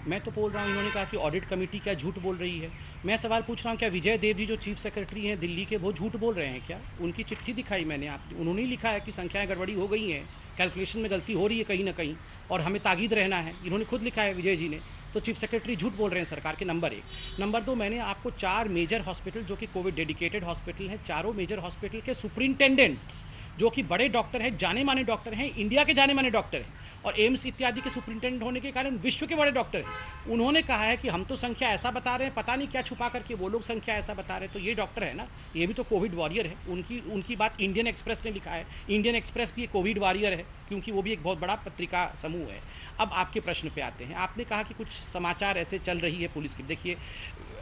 मैं तो बोल रहा हूं, इन्होंने कहा कि ऑडिट कमेटी क्या झूठ बोल रही है। मैं सवाल पूछ रहा हूं, क्या विजय देव जी जो चीफ सेक्रेटरी हैं दिल्ली के, वो झूठ बोल रहे हैं क्या? उनकी चिट्ठी दिखाई मैंने, उन्होंने ही लिखा है कि संख्याएं गड़बड़ी हो गई हैं, कैलकुलेशन में गलती हो रही है कहीं ना कहीं और हमें ताकीद रहना है। इन्होंने खुद लिखा है विजय जी ने। तो चीफ सेक्रेटरी झूठ बोल रहे हैं सरकार के, नंबर 1। नंबर 2, मैंने आपको 4 मेजर हॉस्पिटल जो कि कोविड डेडिकेटेड हॉस्पिटल हैं, चारों मेजर हॉस्पिटल के सुपरिंटेंडेंट्स जो कि बड़े डॉक्टर हैं, जाने माने डॉक्टर हैं, इंडिया के जाने माने डॉक्टर हैं और एम्स इत्यादि के सुपरिंटेंडेंट होने के कारण विश्व के बड़े डॉक्टर हैं। उन्होंने कहा है कि हम तो संख्या ऐसा बता रहे हैं, पता नहीं क्या छुपा करके वो लोग संख्या ऐसा बता रहे हैं। तो ये डॉक्टर है ना, ये भी तो कोविड वॉरियर है। उनकी बात इंडियन एक्सप्रेस ने लिखा है। इंडियन एक्सप्रेस भी एक कोविड वॉरियर है क्योंकि वो भी एक बहुत बड़ा पत्रिका समूह है। अब आपके प्रश्न पे आते हैं। आपने कहा कि कुछ समाचार ऐसे चल रही है पुलिस की। देखिए,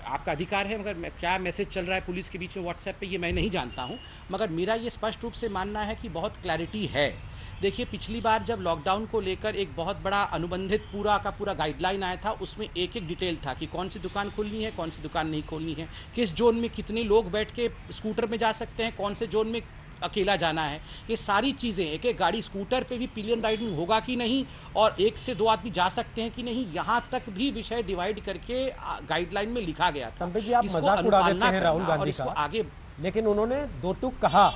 आपका अधिकार है, मगर क्या मैसेज चल रहा है पुलिस के बीच में व्हाट्सएप पे, ये मैं नहीं जानता हूं। मगर मेरा ये स्पष्ट रूप से मानना है कि बहुत क्लैरिटी है। देखिए, पिछली बार जब लॉकडाउन को लेकर एक बहुत बड़ा अनुबंधित पूरा का पूरा गाइडलाइन आया था, उसमें एक डिटेल था कि कौन सी दुकान खोलनी है, कौन सी दुकान नहीं खोलनी है, किस जोन में कितने लोग बैठ के स्कूटर में जा सकते हैं, कौन से जोन में अकेला जाना है। ये सारी चीज़ें, एक गाड़ी स्कूटर पे भी पिलियन राइडिंग होगा कि नहीं और 1 से 2 आदमी जा सकते हैं कि नहीं, यहाँ तक भी विषय डिवाइड करके गाइडलाइन में लिखा गया था। संबित जी, आप मजाक उड़ा देते हैं राहुल गांधी का आगे, लेकिन उन्होंने 2 टूक कहा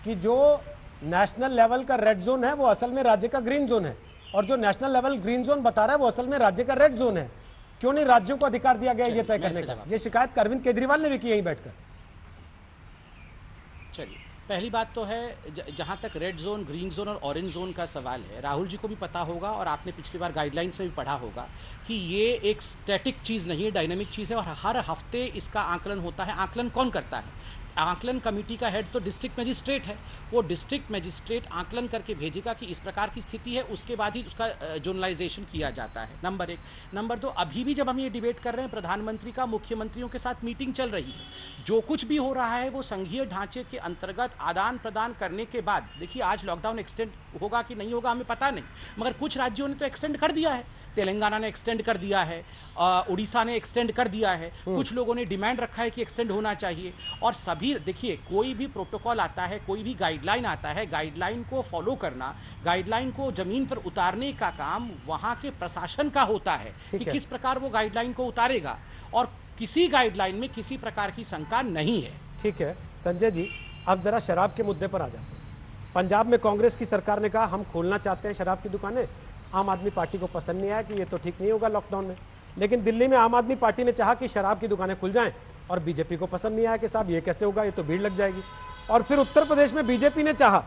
कि जो नेशनल लेवल का रेड जोन है वो असल में राज्य का ग्रीन जोन है और जो नेशनल लेवल ग्रीन जोन बता रहा है वो असल में राज्य का रेड जोन है। क्यों नहीं राज्यों को अधिकार दिया गया ये तय करने का? ये शिकायत अरविंद केजरीवाल ने भी की यहीं बैठकर। चलिए, पहली बात तो है, जहाँ तक रेड जोन, ग्रीन जोन और ऑरेंज जोन का सवाल है, राहुल जी को भी पता होगा और आपने पिछली बार गाइडलाइंस में भी पढ़ा होगा कि ये एक स्टैटिक चीज़ नहीं है, डायनेमिक चीज़ है और हर हफ्ते इसका आकलन होता है। आकलन कौन करता है? आकलन कमेटी का हेड तो डिस्ट्रिक्ट मजिस्ट्रेट है, वो डिस्ट्रिक्ट मजिस्ट्रेट आकलन करके भेजेगा कि इस प्रकार की स्थिति है, उसके बाद ही उसका जोनलाइजेशन किया जाता है, नंबर 1। नंबर 2, अभी भी जब हम ये डिबेट कर रहे हैं, प्रधानमंत्री का मुख्यमंत्रियों के साथ मीटिंग चल रही है, जो कुछ भी हो रहा है वो संघीय ढांचे के अंतर्गत आदान प्रदान करने के बाद, देखिए आज लॉकडाउन एक्सटेंड होगा कि नहीं होगा हमें पता नहीं, मगर कुछ राज्यों ने तो एक्सटेंड कर दिया है, तेलंगाना ने एक्सटेंड कर दिया है, उड़ीसा ने एक्सटेंड कर दिया है, कुछ लोगों ने डिमांड रखा है कि एक्सटेंड होना चाहिए। और सभी देखिए, कोई भी प्रोटोकॉल आता है, कोई भी गाइडलाइन आता है, गाइडलाइन को फॉलो करना, गाइडलाइन को जमीन पर उतारने का काम वहां के प्रशासन का होता है कि किस प्रकार वो गाइडलाइन को उतारेगा, और किसी गाइडलाइन में किसी प्रकार की शंका नहीं है। ठीक है संजय जी, अब जरा शराब के मुद्दे पर आ जाते हैं। पंजाब में कांग्रेस की सरकार ने कहा हम खोलना चाहते हैं शराब की दुकानें, आम आदमी पार्टी को पसंद नहीं आया कि ये तो ठीक नहीं होगा लॉकडाउन में। लेकिन दिल्ली में आम आदमी पार्टी ने चाहा कि शराब की दुकानें खुल जाएं, और बीजेपी को पसंद नहीं आया कि साहब ये कैसे होगा, ये तो भीड़ लग जाएगी। और फिर उत्तर प्रदेश में बीजेपी ने चाहा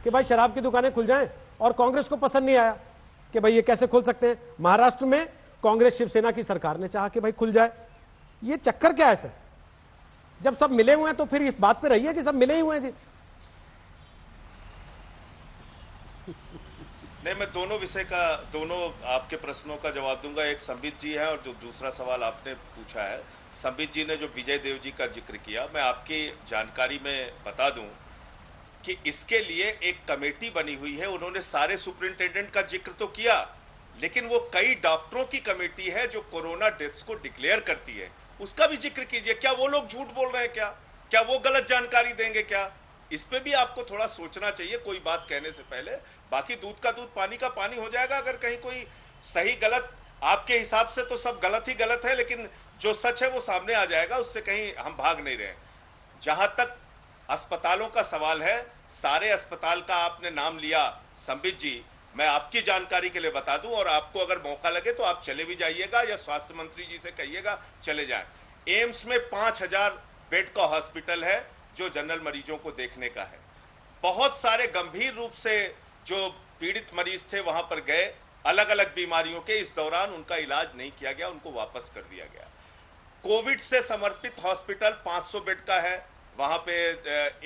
कि भाई शराब की दुकानें खुल जाएं, और कांग्रेस को पसंद नहीं आया कि भाई ये कैसे खोल सकते हैं। महाराष्ट्र में कांग्रेस शिवसेना की सरकार ने चाहा कि भाई खुल जाए। ये चक्कर क्या है सर? जब सब मिले हुए हैं तो फिर इस बात पे रहिए कि सब मिले ही हुए हैं जी। नहीं, मैं दोनों आपके प्रश्नों का जवाब दूंगा। एक संबित जी है और जो दूसरा सवाल आपने पूछा है, संबित जी ने जो विजय देव जी का जिक्र किया, मैं आपकी जानकारी में बता दूं कि इसके लिए एक कमेटी बनी हुई है। उन्होंने सारे सुपरिंटेंडेंट का जिक्र तो किया, लेकिन वो कई डॉक्टरों की कमेटी है जो कोरोना डेथ्स को डिक्लेयर करती है, उसका भी जिक्र कीजिए। क्या वो लोग झूठ बोल रहे हैं? क्या वो गलत जानकारी देंगे? क्या इस पे भी आपको थोड़ा सोचना चाहिए कोई बात कहने से पहले। बाकी दूध का दूध पानी का पानी हो जाएगा। अगर कहीं कोई सही गलत, आपके हिसाब से तो सब गलत ही गलत है, लेकिन जो सच है वो सामने आ जाएगा, उससे कहीं हम भाग नहीं रहे। जहां तक अस्पतालों का सवाल है, सारे अस्पताल का आपने नाम लिया संबित जी, मैं आपकी जानकारी के लिए बता दूं, और आपको अगर मौका लगे तो आप चले भी जाइएगा या स्वास्थ्य मंत्री जी से कहिएगा चले जाएं। एम्स में 5000 बेड का हॉस्पिटल है जो जनरल मरीजों को देखने का है। बहुत सारे गंभीर रूप से जो पीड़ित मरीज थे वहां पर गए, अलग अलग बीमारियों के, इस दौरान उनका इलाज नहीं किया गया, उनको वापस कर दिया गया। कोविड से समर्पित हॉस्पिटल 500 बेड का है, वहां पे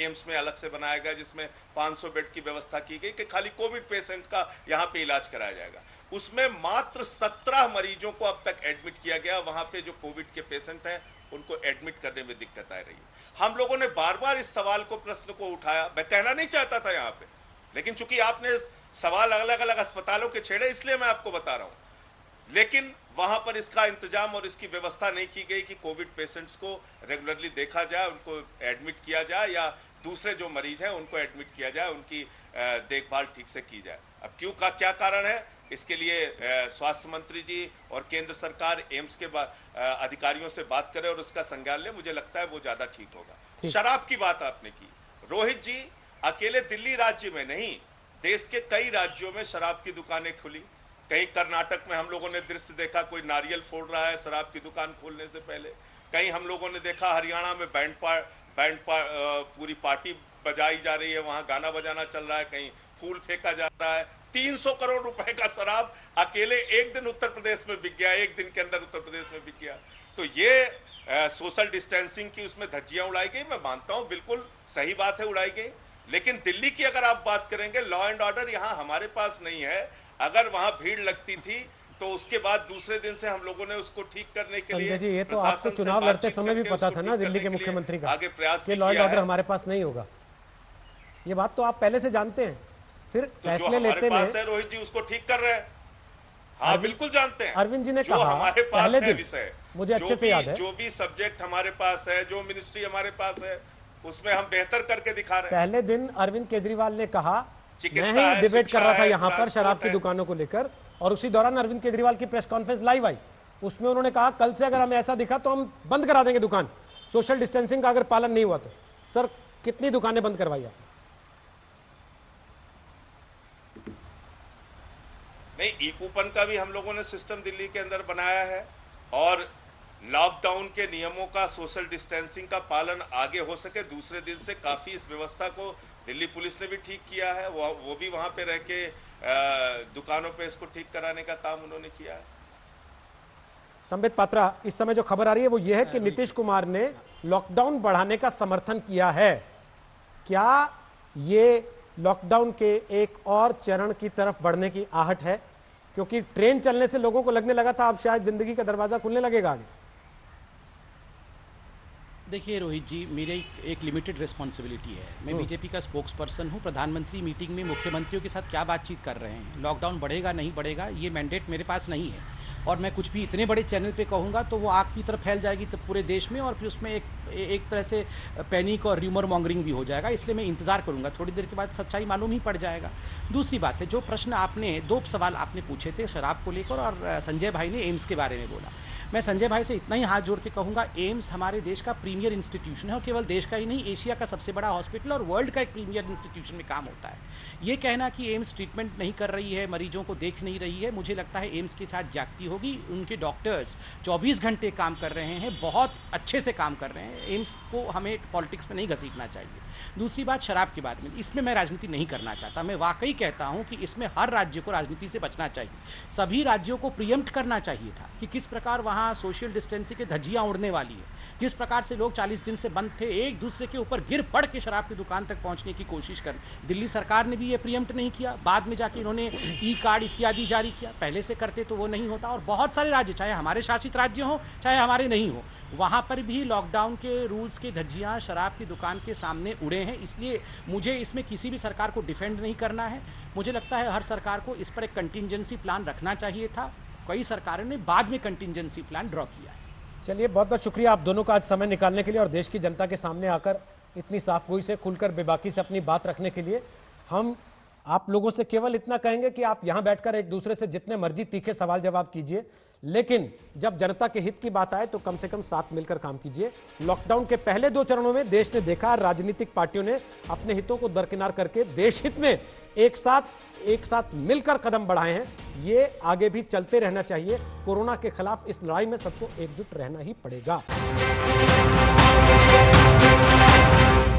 एम्स में अलग से बनाया गया, जिसमें 500 बेड की व्यवस्था की गई कि खाली कोविड पेशेंट का यहां पे इलाज कराया जाएगा। उसमें मात्र 17 मरीजों को अब तक एडमिट किया गया। वहां पे जो कोविड के पेशेंट हैं उनको एडमिट करने में दिक्कत आ रही है। हम लोगों ने बार बार इस सवाल को, प्रश्न को उठाया, मैं कहना नहीं चाहता था यहां पे, लेकिन चूंकि आपने सवाल अलग अलग अस्पतालों के छेड़े, इसलिए मैं आपको बता रहा हूं। लेकिन वहां पर इसका इंतजाम और इसकी व्यवस्था नहीं की गई कि कोविड पेशेंट्स को रेगुलरली देखा जाए, उनको एडमिट किया जाए, या दूसरे जो मरीज हैं उनको एडमिट किया जाए, उनकी देखभाल ठीक से की जाए। अब क्यों का क्या कारण है, इसके लिए स्वास्थ्य मंत्री जी और केंद्र सरकार एम्स के अधिकारियों से बात करें और उसका संज्ञान ले। मुझे लगता है वो ज्यादा ठीक होगा। शराब की बात आपने की, रोहित जी, अकेले दिल्ली राज्य में नहीं, देश के कई राज्यों में शराब की दुकानें खुली। कहीं कर्नाटक में हम लोगों ने दृश्य देखा, कोई नारियल फोड़ रहा है शराब की दुकान खोलने से पहले। कहीं हम लोगों ने देखा हरियाणा में पूरी पार्टी बजाई जा रही है, वहां गाना बजाना चल रहा है, कहीं फूल फेंका जा रहा है। 300 करोड़ रुपए का शराब अकेले एक दिन उत्तर प्रदेश में बिक गया, एक दिन के अंदर उत्तर प्रदेश में बिक गया। तो ये सोशल डिस्टेंसिंग की उसमें धज्जियां उड़ाई गई, मैं मानता हूं, बिल्कुल सही बात है, उड़ाई गई। लेकिन दिल्ली की अगर आप बात करेंगे, लॉ एंड ऑर्डर यहां हमारे पास नहीं है। अगर वहां भीड़ लगती थी तो उसके बाद दूसरे दिन से हम लोगों ने उसको ठीक करने के लिए, जी, ये तो आपको चुनाव लड़ते समय भी पता था ना दिल्ली के मुख्यमंत्री का, आगे प्रयास कि लॉ एंड ऑर्डर हमारे पास नहीं होगा। ये बात तो आप पहले से जानते हैं, फिर फैसले लेते में रोहित जी उसको ठीक कर रहे हैं। हाँ, बिल्कुल जानते हैं। अरविंद जी ने कहा हमारे पास है विषय, मुझे अच्छे से याद है, जो भी सब्जेक्ट हमारे पास है, जो मिनिस्ट्री हमारे पास है, उसमें हम बेहतर करके दिखा रहे हैं। पहले दिन अरविंद केजरीवाल ने कहा, मैं ही डिबेट कर रहा था यहाँ पर शराब की दुकानों को लेकर, और उसी दौरान अरविंद केजरीवाल की प्रेस कॉन्फ्रेंस लाइव आई। उसमें उन्होंने कहा कल से अगर हमें ऐसा दिखा तो हम बंद करा देंगे दुकान, सोशल डिस्टेंसिंग का अगर पालन नहीं हुआ तो। सर, कितनी दुकानें बंद करवाई आपने? नहीं, ई कूपन का भी हम लोगों ने सिस्टम दिल्ली के अंदर बनाया है, और लॉकडाउन के नियमों का, सोशल डिस्टेंसिंग का पालन आगे हो सके, दूसरे दिन से काफी इस व्यवस्था को दिल्ली पुलिस ने भी ठीक किया है। वो भी वहां पे रह के दुकानों पे इसको ठीक कराने का काम उन्होंने किया है। संबित पात्रा, इस समय जो खबर आ रही है वो ये है कि नीतीश कुमार ने लॉकडाउन बढ़ाने का समर्थन किया है। क्या ये लॉकडाउन के एक और चरण की तरफ बढ़ने की आहट है? क्योंकि ट्रेन चलने से लोगों को लगने लगा था अब शायद जिंदगी का दरवाजा खुलने लगेगा आगे। देखिए रोहित जी, मेरी एक लिमिटेड रिस्पॉन्सिबिलिटी है। मैं बीजेपी का स्पोक्स पर्सन हूँ। प्रधानमंत्री मीटिंग में मुख्यमंत्रियों के साथ क्या बातचीत कर रहे हैं, लॉकडाउन बढ़ेगा नहीं बढ़ेगा, ये मैंडेट मेरे पास नहीं है। और मैं कुछ भी इतने बड़े चैनल पे कहूँगा तो वो आग की तरफ फैल जाएगी तो पूरे देश में, और फिर उसमें एक तरह से पैनिक और र्यूमर मॉन्गरिंग भी हो जाएगा। इसलिए मैं इंतजार करूँगा, थोड़ी देर के बाद सच्चाई मालूम ही पड़ जाएगा। दूसरी बात है, जो प्रश्न आपने, 2 सवाल आपने पूछे थे शराब को लेकर, और संजय भाई ने एम्स के बारे में बोला। मैं संजय भाई से इतना ही हाथ जोड़ के कहूँगा, एम्स हमारे देश का प्रीमियर इंस्टीट्यूशन है, और केवल देश का ही नहीं, एशिया का सबसे बड़ा हॉस्पिटल और वर्ल्ड का एक प्रीमियर इंस्टीट्यूशन में काम होता है। ये कहना कि एम्स ट्रीटमेंट नहीं कर रही है, मरीजों को देख नहीं रही है, मुझे लगता है एम्स के साथ जागती होगी। उनके डॉक्टर्स 24 घंटे काम कर रहे हैं, बहुत अच्छे से काम कर रहे हैं। एम्स को हमें पॉलिटिक्स में नहीं घसीटना चाहिए। दूसरी बात शराब के बारे में, इसमें मैं राजनीति नहीं करना चाहता। मैं वाकई कहता हूं कि इसमें हर राज्य को राजनीति से बचना चाहिए। सभी राज्यों को प्रीएम्प्ट करना चाहिए था कि किस प्रकार वहां सोशल डिस्टेंसिंग की धज्जियां उड़ने वाली है, किस प्रकार से लोग 40 दिन से बंद थे, एक दूसरे के ऊपर गिर पड़ के शराब की दुकान तक पहुंचने की कोशिश कर। दिल्ली सरकार ने भी ये प्रीएम्प्ट नहीं किया, बाद में जाके इन्होंने ई कार्ड इत्यादि जारी किया। पहले से करते तो वो नहीं होता। और बहुत सारे राज्य, चाहे हमारे शासित राज्य हो चाहे हमारे नहीं हो, वहां पर भी लॉकडाउन के रूल्स की धज्जियां शराब की दुकान के सामने उड़े हैं। इसलिए मुझे इसमें किसी भी सरकार को डिफेंड नहीं करना है। मुझे लगता है हर सरकार को इस पर एक कंटिंजेंसी प्लान रखना चाहिए था। कई सरकारों ने बाद में कंटिंजेंसी प्लान ड्रॉ किया है। चलिए, बहुत बहुत शुक्रिया आप दोनों का आज समय निकालने के लिए और देश की जनता के सामने आकर इतनी साफगोई से, खुलकर, बेबाकी से अपनी बात रखने के लिए। हम आप लोगों से केवल इतना कहेंगे कि आप यहां बैठकर एक दूसरे से जितने मर्जी तीखे सवाल जवाब कीजिए, लेकिन जब जनता के हित की बात आए तो कम से कम साथ मिलकर काम कीजिए। लॉकडाउन के पहले 2 चरणों में देश ने देखा, राजनीतिक पार्टियों ने अपने हितों को दरकिनार करके देश हित में एक साथ मिलकर कदम बढ़ाए हैं। ये आगे भी चलते रहना चाहिए। कोरोना के खिलाफ इस लड़ाई में सबको एकजुट रहना ही पड़ेगा।